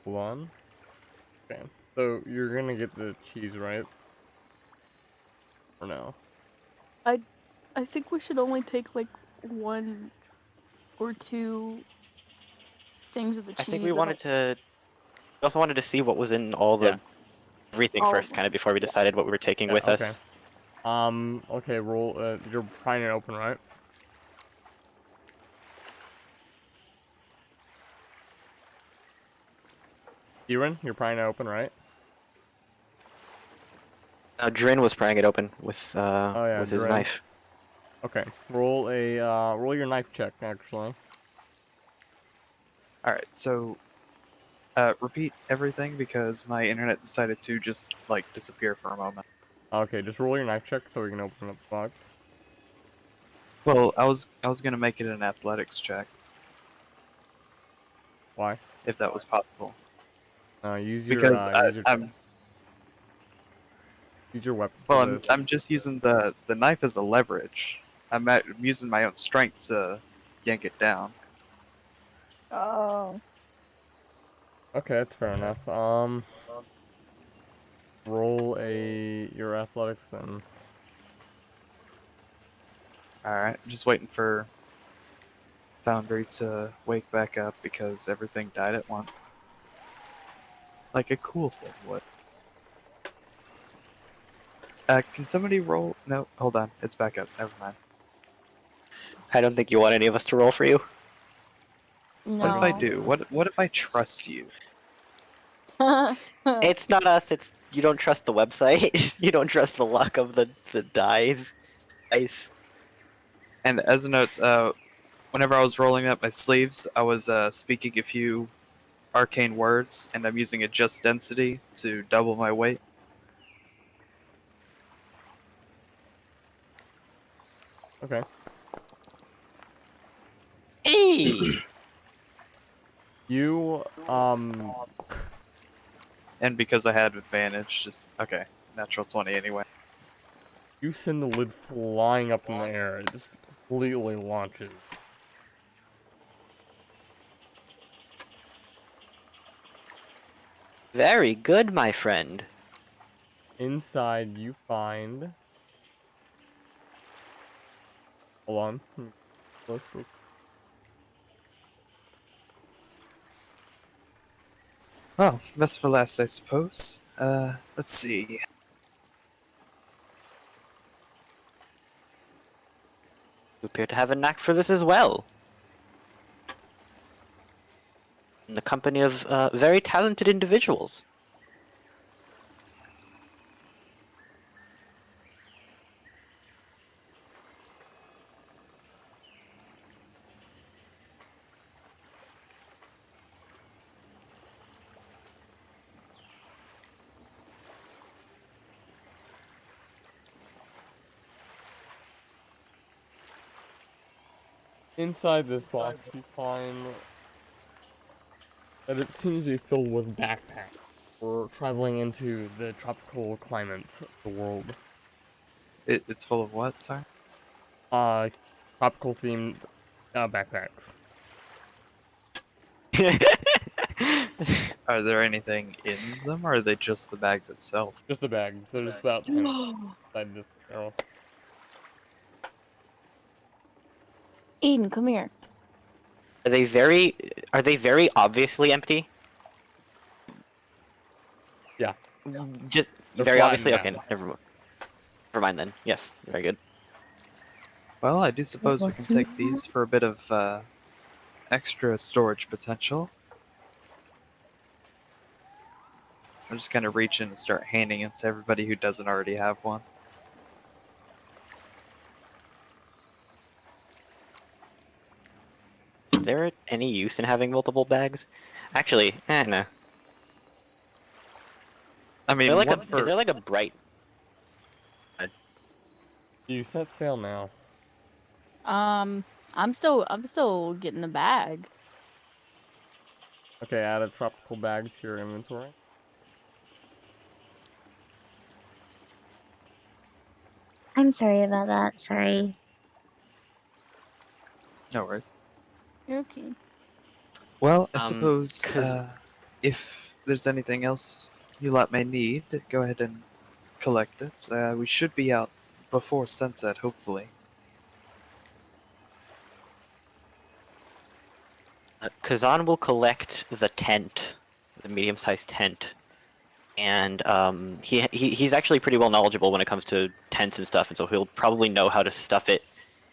Hold on. Okay. So you're gonna get the cheese, right? Or no? I think we should only take like one or two things of the I think cheese. we wanted to. We also wanted to see what was in all Yeah. the everything All of first, them. kind of before we Yeah. decided what we were taking Yeah. with Okay. us. Okay. Roll. You're prying it open, right? Kieran, you're prying it open, right? Drin was prying it open Oh yeah, with his Dren. knife. Okay. Roll your knife check actually. All right, so repeat everything because my internet decided to just like disappear for a moment. Okay, just roll your knife check so we can open up the box. Well, I was gonna make it an athletics check Why? if that was possible because use your weapon for well this. I'm just using the knife as a leverage. I'm using my own strength to yank it down. Oh. Okay, that's fair enough. Roll your athletics then. All right, I'm just waiting for Foundry to wake back up because everything died at once, like a cool thing would. Can somebody roll? No, hold on, it's back up. Never mind. I don't think you want any of us to roll for you. What if I No. do? What if I trust you? It's not us. It's you don't trust the website. You don't trust the luck of the dice. And as a note, whenever I was rolling up my sleeves, I was speaking a few arcane words, and I'm using adjust density to double my weight. Okay. Hey, You And because I had advantage, just okay, natural 20 anyway. you send the lid flying up in the air. It just completely launches. very good, my friend. Inside you find. Hold on. Let's go. Well, best for last, I suppose. Let's see. You appear to have a knack for this as well. In the company of very talented individuals. Inside this box, you find that it seems to be filled with backpacks. We're traveling into the tropical climate of the world. It's full of what? Sorry. Uh, tropical themed backpacks. Are there anything in them, or are they just the bags itself? Just the bags. There's about 10 inside this barrel. Eden, come here. Are they very obviously empty? Yeah. Just They're very obviously? flattened Okay, out. never mind then. Yes, very good. Well, I do suppose we can What's in take these for a bit of extra storage potential. I'm just gonna reach in and start handing them to everybody who doesn't already have one. Is there any use in having multiple bags? Actually, no. I Is mean, there like one a for is there like a bright? You set sail now. I'm still getting the bag. Okay, add a tropical bag to your inventory. I'm sorry about that. Sorry. no worries. You're okay. Well, I suppose Cause if there's anything else you lot may need, go ahead and collect it. We should be out before sunset, hopefully. Kazan will collect the tent, the medium-sized tent, and he's actually pretty well knowledgeable when it comes to tents and stuff, and so he'll probably know how to stuff it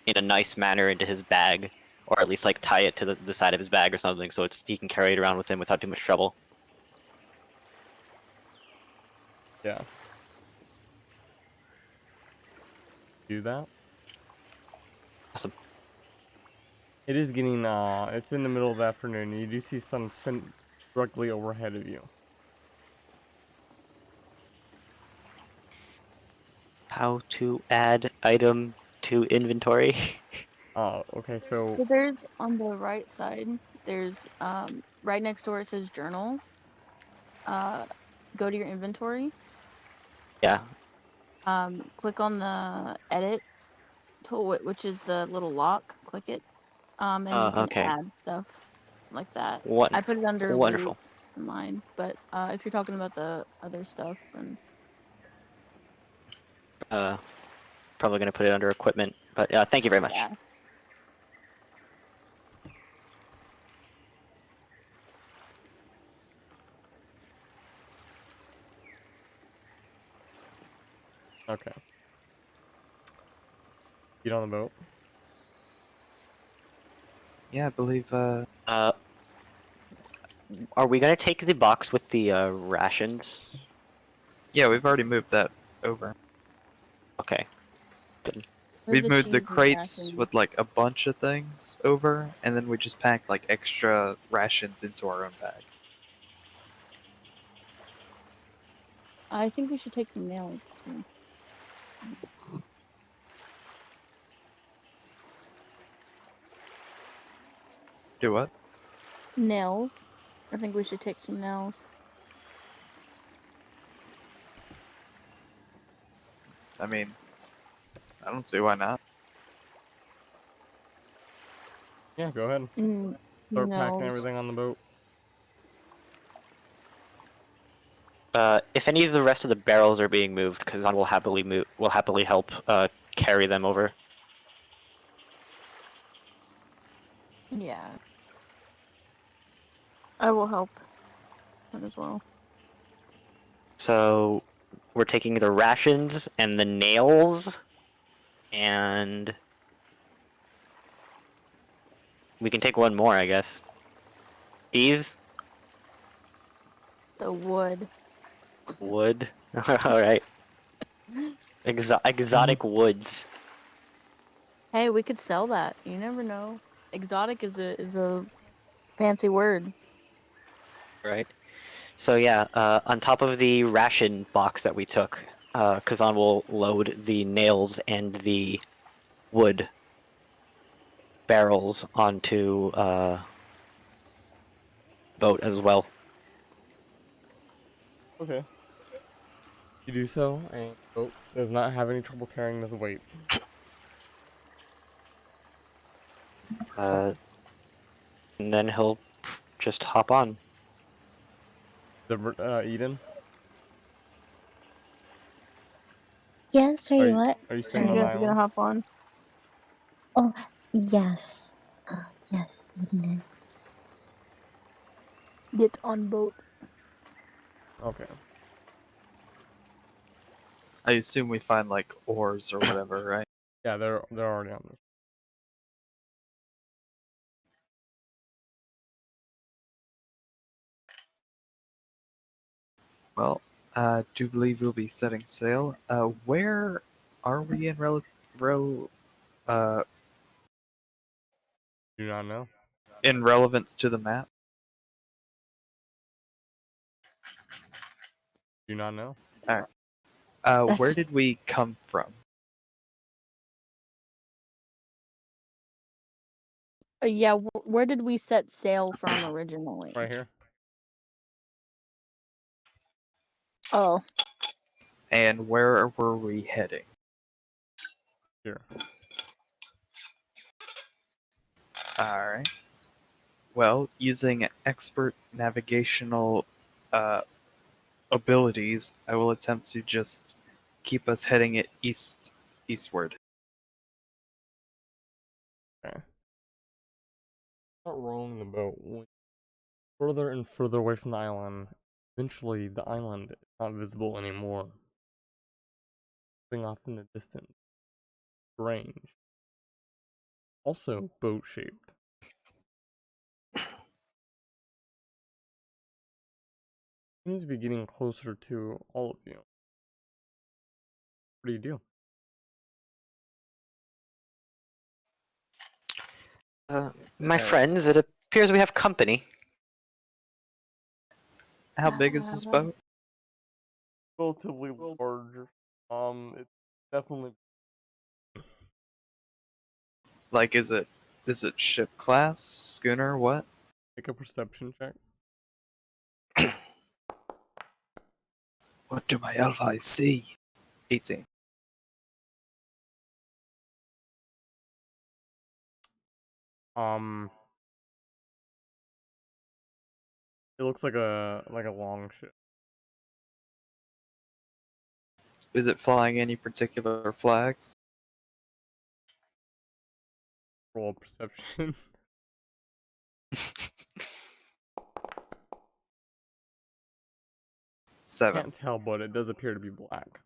in a nice manner into his bag, or at least like tie it to the side of his bag or something, so he can carry it around with him without too much trouble. Yeah. Do that. Awesome. It is getting, it's in the middle of the afternoon. You do see some sun directly overhead of you. How to add item to inventory? Okay, so, So there's on the right side, there's right next door it says journal. Go to your inventory. Yeah. Click on the edit tool, which is the little lock. Click it. And you can Okay. add stuff like that. What? I put it under loot Wonderful. in mine, but if you're talking about the other stuff, then Uh, Probably gonna put it under equipment, but thank you very much. yeah. okay. Get on the boat. Yeah, I believe. Are we gonna take the box with the rations? Yeah, we've already moved that over. Okay. Good. Where's We've moved the cheese and crates rations? with like a bunch of things over, and then we just packed like extra rations into our own bags. I think we should take some nails too. Do what? Nails. I think we should take some nails. I mean, I don't see why not. Yeah, go ahead. Start packing Nails. everything on the boat. If any of the rest of the barrels are being moved, Kazan will happily help carry them over. Yeah. I will help that as well. So we're taking the rations and the nails, and we can take one more, I guess. These The wood. wood. All right. Exotic woods. Hey, we could sell that. You never know. Exotic is a fancy word. Right. So yeah, on top of the ration box that we took, Kazan will load the nails and the wood barrels onto boat as well. Okay. You do so, and boat does not have any trouble carrying this weight. And then he'll just hop on. Eden, Yeah, sorry, what? are you Are staying you on the Sorry. guys gonna island? hop on? Oh, yes. Yes, Eden. Get on boat. Okay. I assume we find like oars or whatever, right? Yeah, they're already on there. Well, I do believe we'll be setting sail. Where are we in uh, Do not know. in relevance to the map? Do not know. Alright. Where That's did we come from? yeah. Where did we set sail from originally? Right here. Oh, And where were we heading? Here. Alright. Well, using expert navigational uh, abilities, I will attempt to just keep us heading it eastward. Okay. Start rolling the boat. Further and further away from the island. Eventually, the island is not visible anymore. Something off in the distance. Strange. Also boat-shaped. Seems to be getting closer to all of you. What do you do? My Uh, friends, it appears we have company. how big is this boat? Relatively large. It's definitely Like, is it ship class, schooner, what? make a perception check. What do my elf eyes see? 18. Um, it looks like a long ship. Is it flying any particular flags? Roll perception. 7. Can't tell, but it does appear to be black.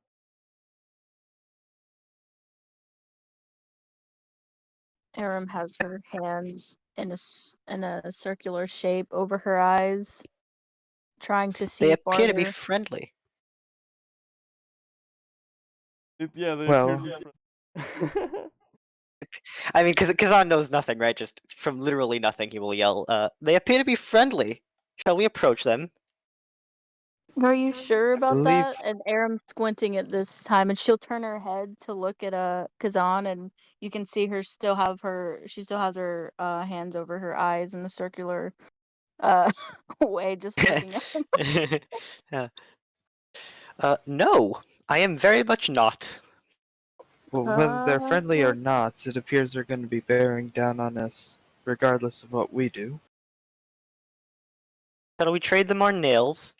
Aram has her hands in a circular shape over her eyes, trying to They see appear to be farther. friendly. Yeah, they appear Well, to be friendly. I mean, because Kazan knows nothing, right? Just from literally nothing, he will yell, they appear to be friendly. Shall we approach them? Are you sure I about believe that? And Aram's squinting at this time, and she'll turn her head to look at Kazan, and you can see she still has her hands over her eyes in a circular uh way, just looking at him. Yeah. No, I am very much not. well, whether they're friendly or Uh, not, it appears they're going to be bearing down on us regardless of what we do. Shall we trade them our nails?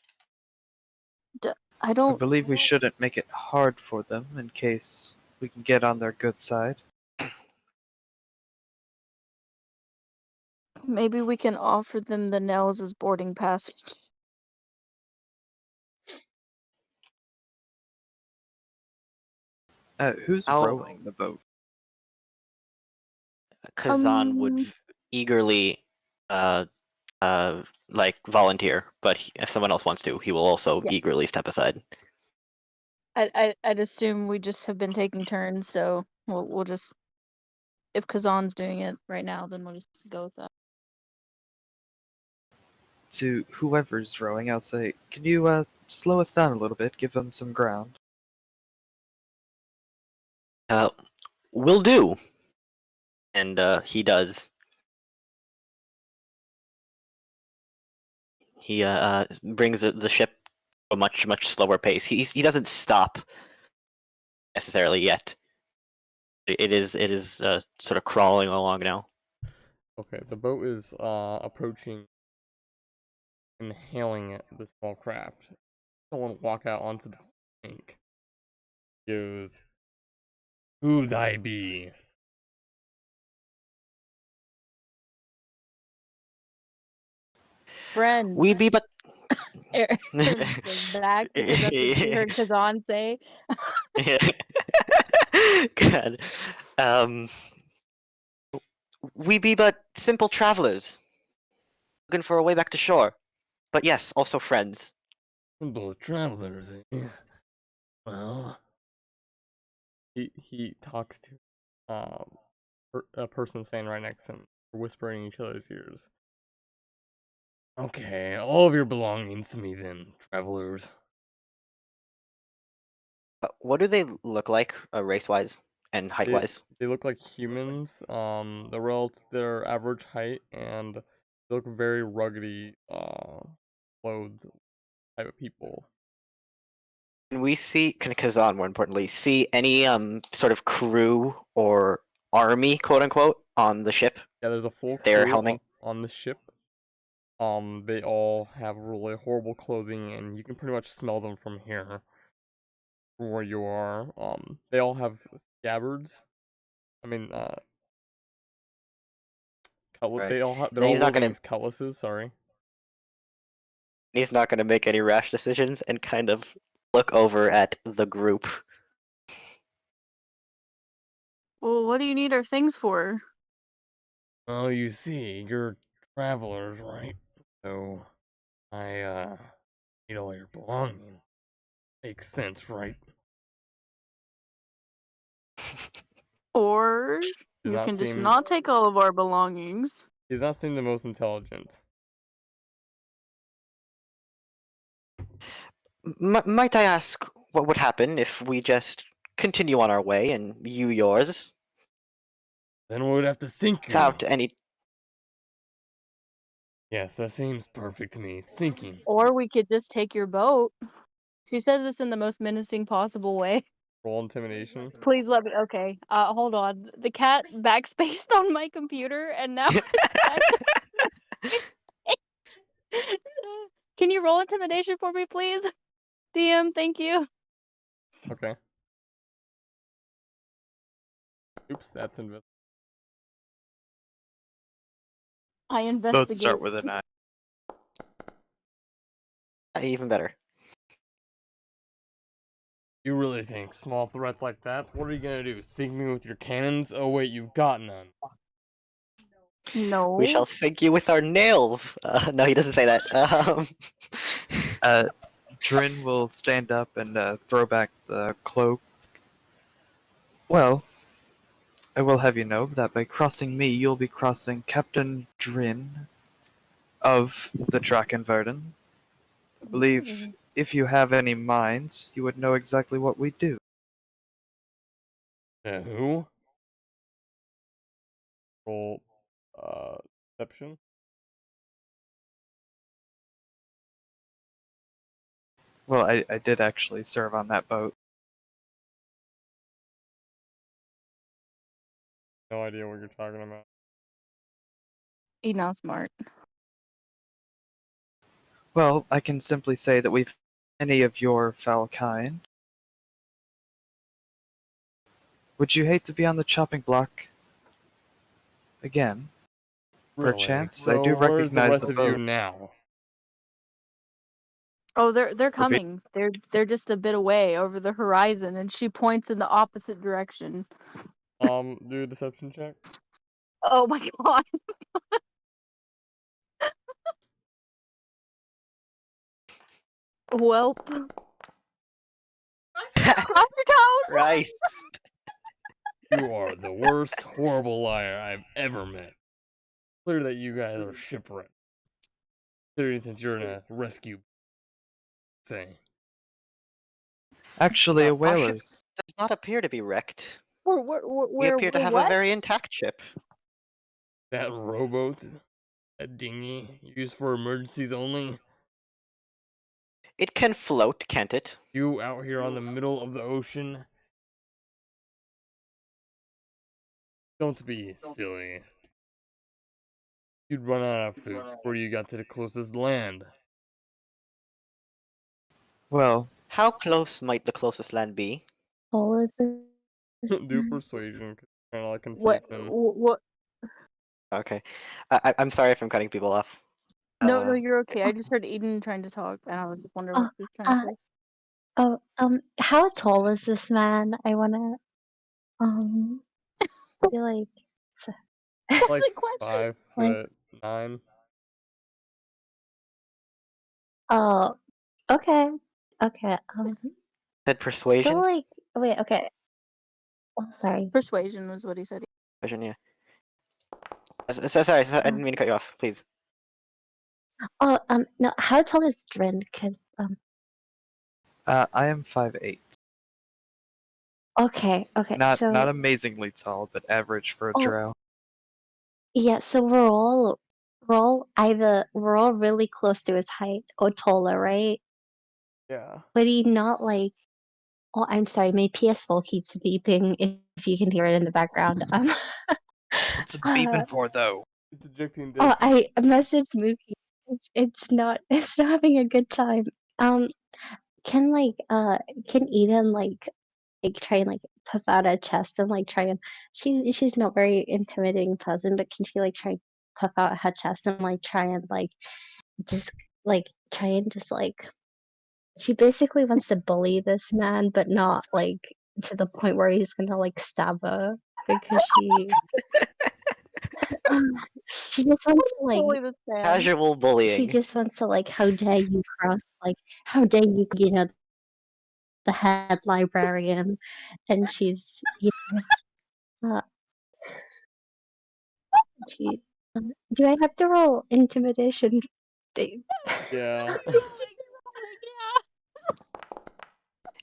I I don't. believe we shouldn't make it hard for them in case we can get on their good side. Maybe we can offer them the nails as boarding passes. Who's How rowing the boat? Kazan would Um, eagerly, uh, like volunteer, but if someone else wants to, he will also yeah. eagerly step aside. I'd assume we just have been taking turns, so we'll just, if Kazan's doing it right now, then we'll just go with that. To whoever's rowing, I'll say, can you slow us down a little bit, give them some ground? Uh, will do. And he does. He brings the ship a much slower pace. He doesn't stop necessarily yet. It is sort of crawling along now. Okay, the boat is approaching and hailing the small craft. Someone walk out onto the tank. Goes, "Who thy be?" Friends. We be but Erin goes back because that's what she heard Kazan say. God. Um, we be but simple travelers, looking for a way back to shore. But yes, also friends. Simple travelers, eh? Well, he talks to a person standing right next to him, whispering in each other's ears. Okay, all of your belongings to me then, travelers. What do they look like, race-wise and height-wise? They look like humans. They're average height and they look very ruggedy, clothed type of people. Can we see, can Kazan more importantly, see any sort of crew or army, quote unquote, on the ship? Yeah, there's a full They're crew helming. on the ship. They all have really horrible clothing, and you can pretty much smell them from here, from where you are. They all have scabbards. I mean, Right. They all have. They're Then all wielding cutlasses. Sorry. he's not gonna make any rash decisions and kind of look over at the group. Well, what do you need our things for? Oh, you see, you're travelers, right? So, I need all your belongings. Makes sense, right? Or Does you not can just seem. not take all of our belongings. He does not seem the most intelligent. Might I ask what would happen if we just continue on our way and you yours Then we would have to sink you. without any? Yes, that seems perfect to me. Sinking. Or we could just take your boat. She says this in the most menacing possible way. Roll intimidation. Please let me. Okay. Hold on. The cat backspaced on my computer, and now it's back. Can you roll intimidation for me, please? DM, thank you. Okay. Oops, that's invisible. I Both investigate. start with an I. Even better. You really think small threats like that? What are you gonna do? Sink me with your cannons? Oh wait, you've got none. No. We shall sink you with our nails. No, he doesn't say that. Drin will stand up and throw back the cloak. Well, I will have you know that by crossing me, you'll be crossing Captain Drin of the Drakenverden. I believe if you have any minds, you would know exactly what we do. Who? Roll, deception. Well, I did actually serve on that boat. No idea what you're talking about. He's not smart. Well, I can simply say that we've any of your foul kind. Would you hate to be on the chopping block again? Really? Perchance, So I do where's the recognize rest the of you boat. now? Oh, they're coming. They're just a bit away over the horizon, and she points in the opposite direction. Do a deception check. Oh my god. Well, cross your toes. Right. You are the worst horrible liar I've ever met. Clear that you guys are shipwrecked. Clear since you're in a rescue thing. Actually, a Our ship whaler's. does not appear to be wrecked. We We're appear to have what? a very intact ship. That rowboat, that dinghy, used for emergencies only. It can float, can't it? You out here on the middle of the ocean? Don't be silly. You'd run out of food before you got to the closest land. Well, How close might the closest land be? All of this. Do persuasion, kind of like What? confuse him. What? Okay. I'm sorry if I'm cutting people off. No, no, you're okay. I just heard Aiden trying to talk, and I was just wondering Oh, what he was trying to say. how tall is this man? I wanna, feel like, That's Like the question. 5'9". oh, okay, okay, Said so persuasion? like, wait, okay, oh, sorry, Persuasion was what he said. Persuasion, yeah. Sorry, I uh, didn't mean to cut you off. Please. oh, no, how tall is Drin? Cause, I am 5'8". okay, Not so, amazingly tall, but average for a oh, drow. yeah, so we're all really close to his height, Otola, right? Yeah. But he not like, oh, I'm sorry, my PS4 keeps beeping if you can hear it in the background. What's it Uh, beeping for, though? It's ejecting oh, disc. I messaged Mookie. It's not it's not having a good time. Um, can like can Eden try and like puff out her chest and like try and she's not very intimidating person, but can she like try and puff out her chest and like try and just try and just like she basically wants to bully this man, but not like to the point where he's gonna like stab her because she just wants to Holy this man. Casual she bullying. just wants to like how dare you cross how dare you know the head librarian and she's uh, she do I have to roll intimidation? They- Yeah.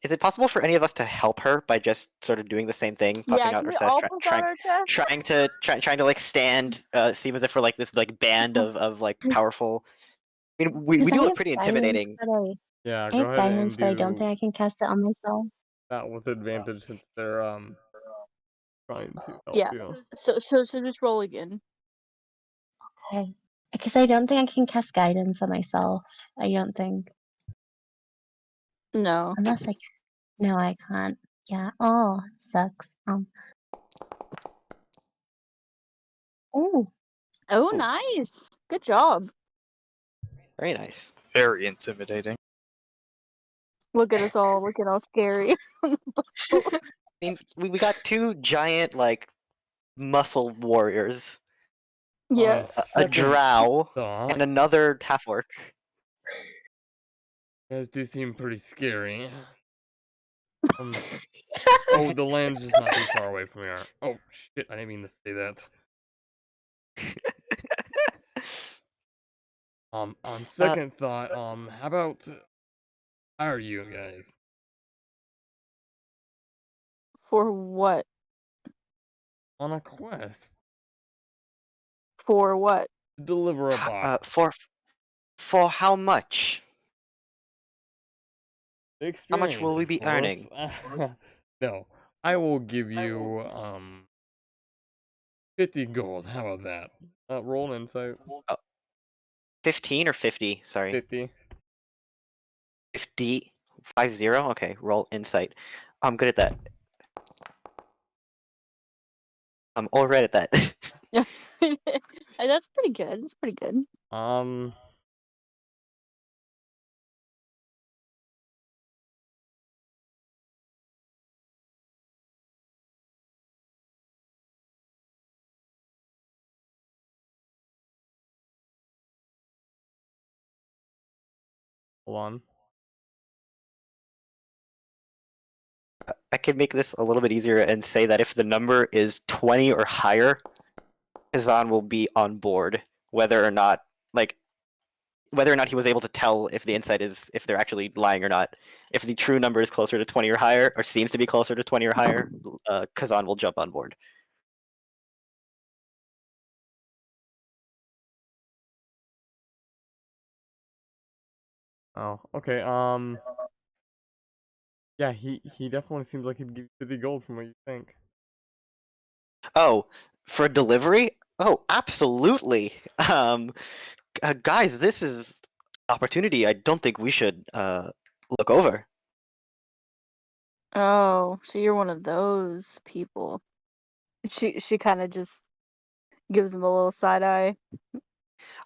Is it possible for any of us to help her by just sort of doing the same thing, Yeah, puffing out can our we chest, all puff out our chest? trying to like stand, seem as if we're like this like band of like powerful. I mean, we Because do look pretty intimidating. Yeah, I go have ahead and guidance, but I don't think do I can cast it on myself. that with advantage since they're trying to help Yeah. you. So just roll again. Okay. Because I don't think I can cast guidance on myself. I don't think. No. Unless I can. No, I can't. Yeah. Oh, sucks. Oh, Oh, Ooh, nice. Good job. very nice. Very intimidating. Look at us all. Look at all scary. I mean, we got two giant like muscle warriors, Yeah. On a second drow, thought, and another half orc. you guys do seem pretty scary. Oh, the land's just not too far away from here. Oh shit, I didn't mean to say that. On Uh, second thought, how about hire you guys For what? on a quest For what? to deliver a box? for how much? How much will Experience, we of be course. earning? No, I will give you 50 gold. How about that? Roll an insight. 15 or 50? Sorry. 50. 50? 50? Okay, roll insight. I'm good at that. I'm all right at that. Yeah. That's pretty good. That's pretty good. Um, hold on. I could make this a little bit easier and say that if the number is 20 or higher, Kazan will be on board, whether or not like whether or not he was able to tell if the insight is if they're actually lying or not. If the true number is closer to 20 or higher, or seems to be closer to 20 or higher, Kazan will jump on board. Oh, okay. Yeah, he definitely seems like he'd give you 50 gold from what you think. Oh, for delivery? Oh, absolutely. Guys, this is an opportunity I don't think we should look over. Oh, so you're one of those people. She kind of just gives him a little side eye.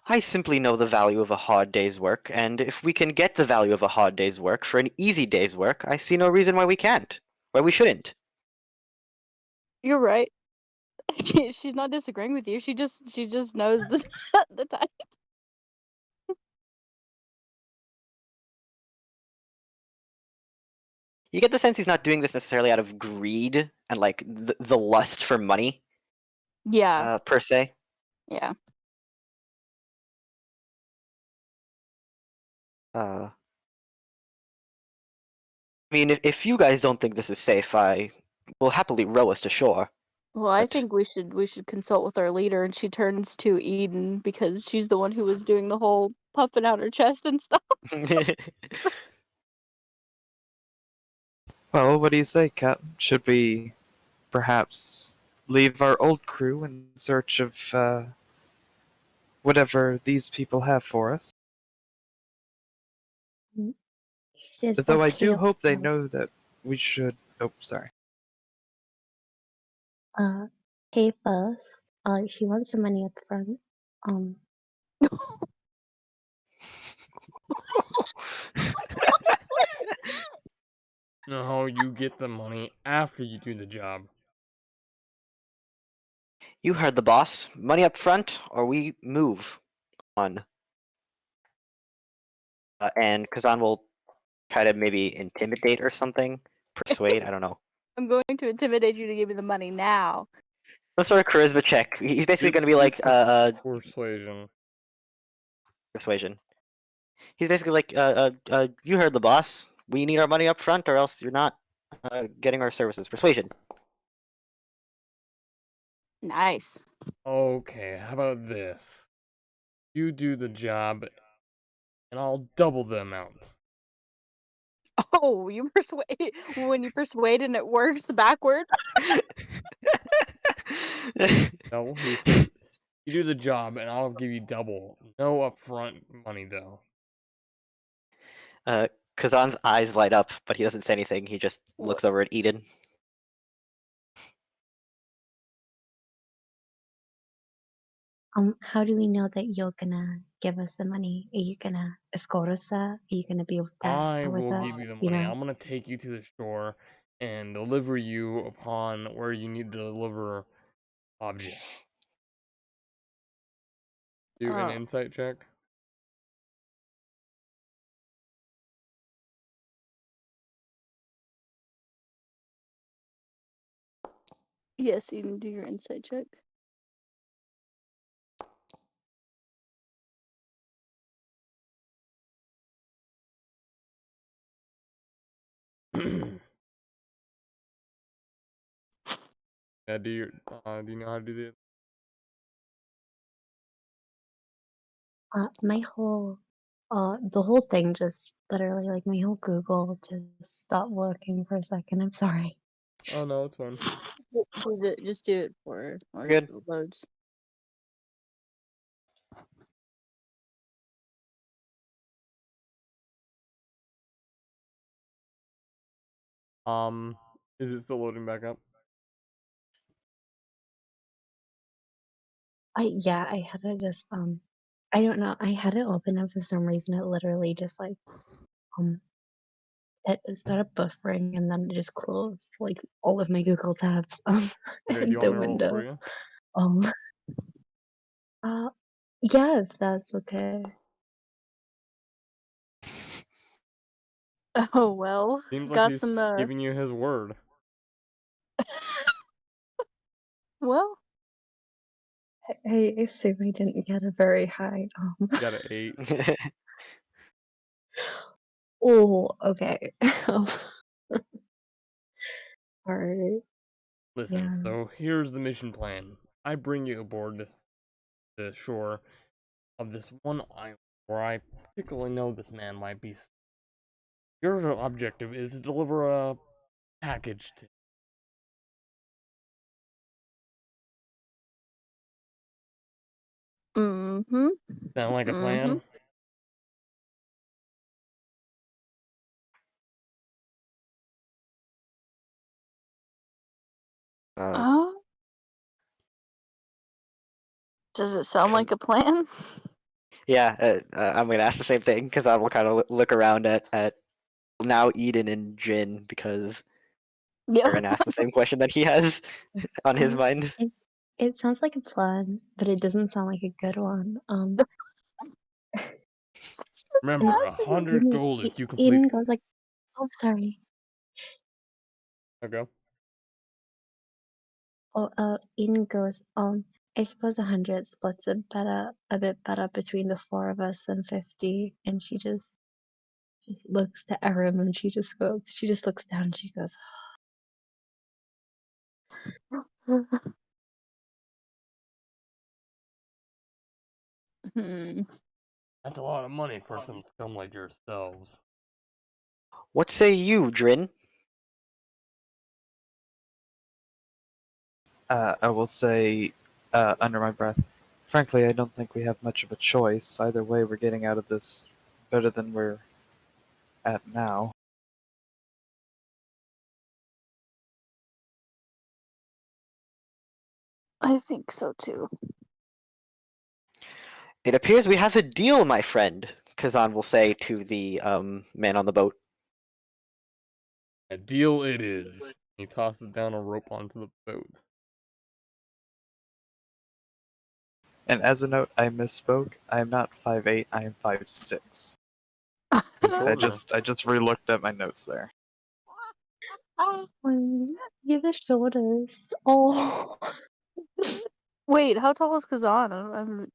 I simply know the value of a hard day's work, and if we can get the value of a hard day's work for an easy day's work, I see no reason why we can't. Why we shouldn't. You're right. She's not disagreeing with you. She just knows the the type. You get the sense he's not doing this necessarily out of greed and like the lust for money, Yeah, per se. yeah. I mean, if you guys don't think this is safe, I will happily row us to shore. Well, I But think we should consult with our leader, and she turns to Eden because she's the one who was doing the whole puffing out her chest and stuff. Well, what do you say, Cap? Should we perhaps leave our old crew in search of whatever these people have for us? She says, Though I okay, do of hope they know that course. we should. Oh, sorry. Pay first. She wants the money up front. Um, No, you get the money after you do the job. you heard the boss. Money up front, or we move on. And Kazan will try to maybe intimidate or something, persuade. I don't know. I'm going to intimidate you to give me the money now. Some sort of charisma check. He's basically going to be Do like persuasion. persuasion. He's basically like you heard the boss. We need our money up front, or else you're not getting our services. Persuasion. Nice. Okay, how about this? You do the job, and I'll double the amount. Oh, you persuade when you persuade and it works backwards. No, he said, you do the job, and I'll give you double. No upfront money, though. Kazan's eyes light up, but he doesn't say anything. He just looks over at Eden. how do we know that you're gonna give us the money? Are you gonna escort us there? Are you gonna be I there with will us? give you the You money. know? I'm gonna take you to the shore and deliver you upon where you need to deliver object. Do an Oh, insight check. yes, you can do your insight check. Yeah, do you know how to do this? The whole thing just literally, like, my whole Google just stopped working for a second. I'm sorry. Oh no, it's fine. Just do it for her while Good. it loads. Is it still loading back up? Yeah, I had to just, I don't know, I had it open and for some reason it literally just, like, um, it started buffering and then it just closed, like, all of my Google tabs, Okay, do in you want the me to roll it for window. you? Um, uh, yeah, if that's okay. Oh well, Seems like got some. he's giving you his word. Well, I assume I didn't get a very high, You got an 8. Oh, okay. Alright, Listen, yeah. so here's the mission plan. I bring you aboard the shore of this one island where I particularly know this man might be. Your objective is to deliver a package to. Mm-hmm. Sound like a Mm-hmm. plan? Uh, Does it sound like a plan? yeah, I'm gonna ask the same thing because I will kind of look around at now Eden and Jin because they're Yeah. gonna ask the same question that he has on his mind. It it sounds like a plan, but it doesn't sound like a good one. Just And Remember, asking him. 100 gold if you complete. Eden goes like, "Oh, sorry." Okay. Oh, Eden goes, I suppose 100 splits a bit better between the four of us than 50. And she just looks to Erin and she just looks down and she goes, Hmm. That's a lot of money for some scum like yourselves. What say you, Drin? I will say, under my breath, frankly, I don't think we have much of a choice. Either way, we're getting out of this better than we're at now. I think so too. It appears we have a deal, my friend, Kazan will say to the man on the boat. A deal it is. He tosses down a rope onto the boat. And as a note, I misspoke. I am not 5'8", I am 5'6". And I shorter. just re-looked at my notes there. "You're the shortest." Oh. Wait, how tall is Kazan?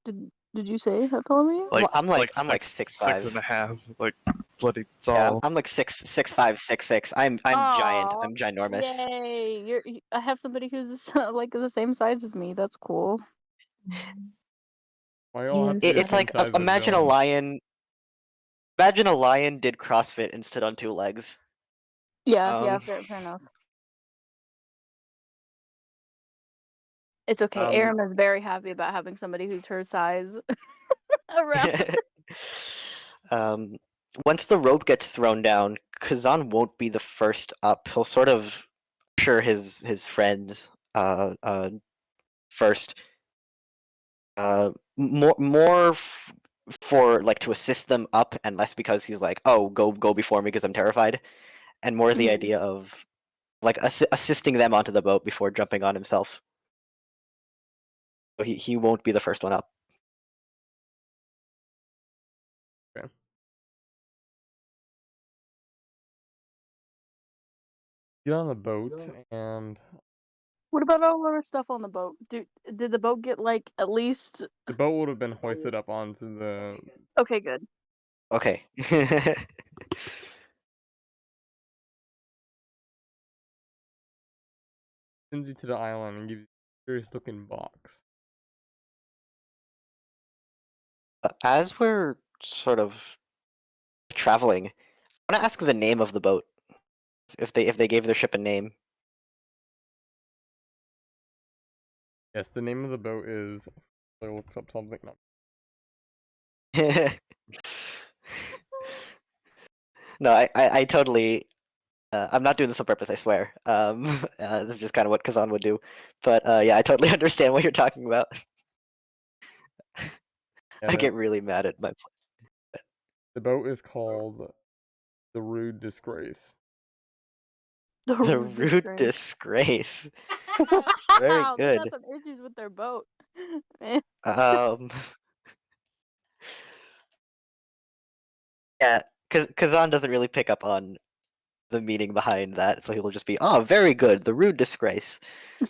Did you say how tall are you? Like I'm like six 6'5". and a half, like bloody Yeah, tall. I'm like 6'5", 6'6". I'm giant. Aw, I'm ginormous. yay! I have somebody who's like the same size as me. That's cool. Why y'all have Eden's to be the It's same like size as imagine a John? lion. Imagine a lion did CrossFit and stood on two legs. Yeah, Um, fair enough. It's okay. um, Erin is very happy about having somebody who's her size around. um, once the rope gets thrown down, Kazan won't be the first up. He'll sort of usher his friends first. More for like to assist them up, and less because he's like, oh, go before me because I'm terrified, and more the Mhm. idea of like assisting them onto the boat before jumping on himself. So he won't be the first one up. Okay. Get on the boat and What about all our stuff on the boat? Did the boat get like at least? the boat would have been hoisted up onto the. Okay, good. Okay. Sends you to the island and gives you a curious looking box. As we're sort of traveling, I want to ask the name of the boat. If they gave their ship a name. Yes, the name of the boat is. I looked up something. No. No, I totally. I'm not doing this on purpose, I swear. This is just kind of what Kazan would do. But yeah, I totally understand what you're talking about. Yeah, I get really mad at my. the boat is called the Rude Disgrace. The The rude rude disgrace. disgrace. Very Wow, they got good. some issues with their boat. Man. Um, yeah, Kazan doesn't really pick up on the meaning behind that, so he'll just be, oh, very good, the rude disgrace.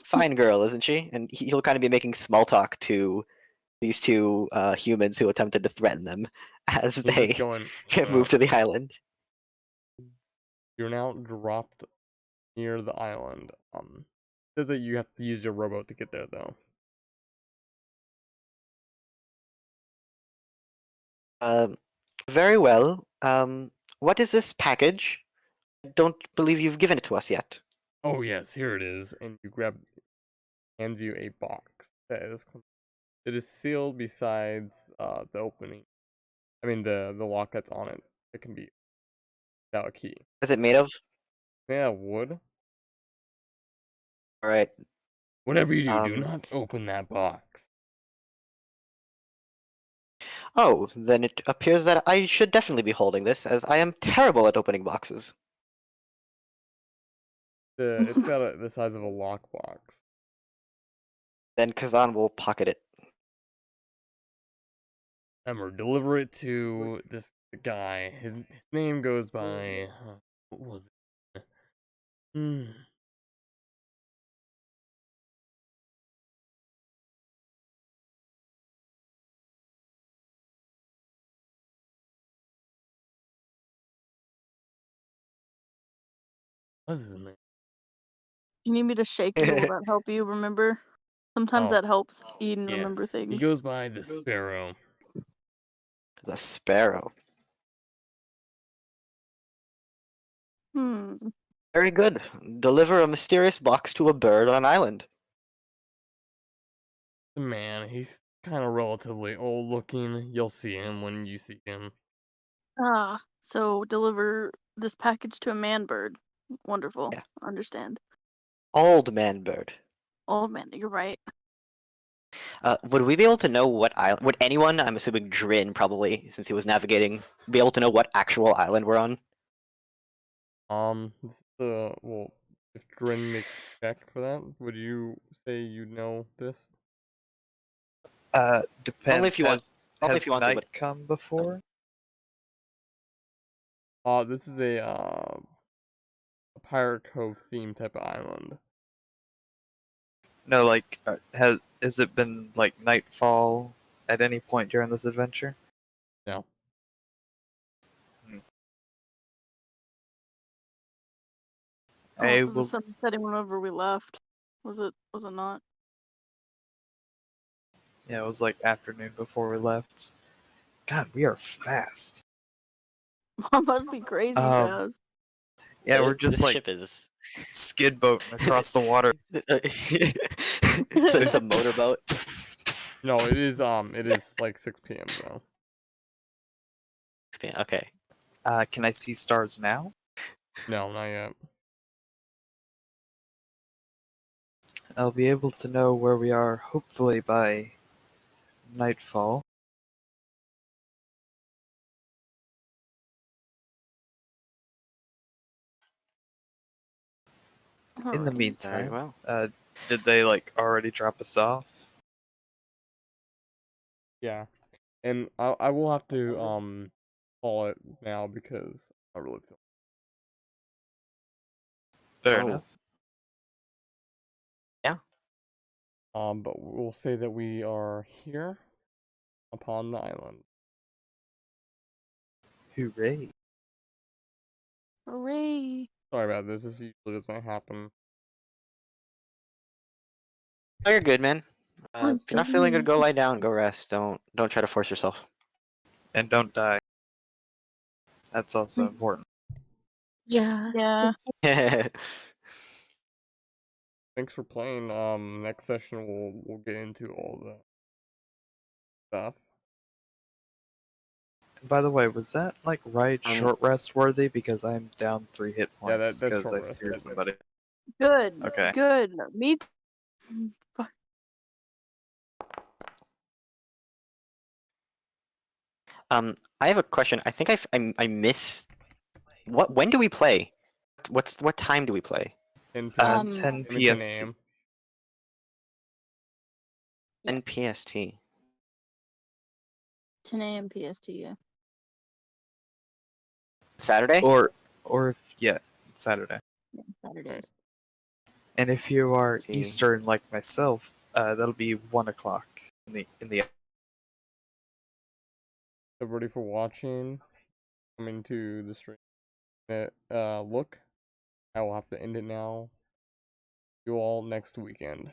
Fine girl, isn't she? And he'll kind of be making small talk to these two humans who attempted to threaten them as He's just they going. get moved to the island. You're now dropped near the island. Says that you have to use your rowboat to get there, though. Very well. What is this package? I don't believe you've given it to us yet. Oh yes, here it is, and hands you a box that is it is sealed besides the opening. I mean the lock that's on it. It can be without a key. What is it made of? Yeah, wood. All right. Whatever you do Um. not open that box. Oh, then it appears that I should definitely be holding this, as I am terrible at opening boxes. It's got the size of a lockbox. Then Kazan will pocket it. Emmer, deliver it to this guy. His name goes by what was it? Hmm. What's his name? You need me to shake you? Will that help you remember? Sometimes Oh, that helps Eden remember yes. He things. goes by the Sparrow. The sparrow. Hmm. Very good. Deliver a mysterious box to a bird on an island. Man, he's kind of relatively old looking. You'll see him when you see him. Ah, so deliver this package to a man bird. Wonderful. Yeah. Understand. Old man bird. Oh man, you're right. Would we be able to know what island? Would anyone, I'm assuming Drin probably, since he was navigating, be able to know what actual island we're on? This is well, if Drin makes a check for that, would you say you know this? Only if Depends. you want. Only if Has you want to, night but come before? This is a Pirate Cove theme type of island. No, like, has it been like nightfall at any point during this adventure? No. Oh, I so the will. sun was setting whenever we left. Was it not? Yeah, it was like afternoon before we left. God, we are fast. Must be crazy Um, fast. yeah, we're this just like ship is. skid boating across the water. It's a motorboat. No, it is like 6 p.m. though. Okay. Can I see stars now? No, not yet. I'll be able to know where we are hopefully by nightfall. In the Alright. meantime, well. did they like already drop us off? Yeah, and I will have to call it now because I really feel. Fair Oh. enough. Yeah. But we'll say that we are here upon the island. Hooray! Hooray! Sorry about this. This usually doesn't happen. Oh, you're good, man. Oh, If you're not feeling good, dang. go lie down. Go rest. Don't try to force yourself. And don't die. That's also important. Yeah, Yeah. just Thanks for playing. Next session we'll get into all the stuff. And by the way, was that like ride Um, short rest worthy? Because I'm down 3 hit Yeah, points that's because short I rest. speared somebody. Good. Okay. Good. Me. I have a question. I think I miss. When do we play? What time do we play? 10 p.m. 10 Maybe 10 PST. a.m. Yeah. 10 PST. 10 a.m. PST. Yeah. Saturday? Or if yeah, Saturday. Yeah. Saturdays. And if you are See. Eastern like myself, that'll be 1 o'clock in the Everybody for watching. Coming to the stream. Look, I will have to end it now. See you all next weekend.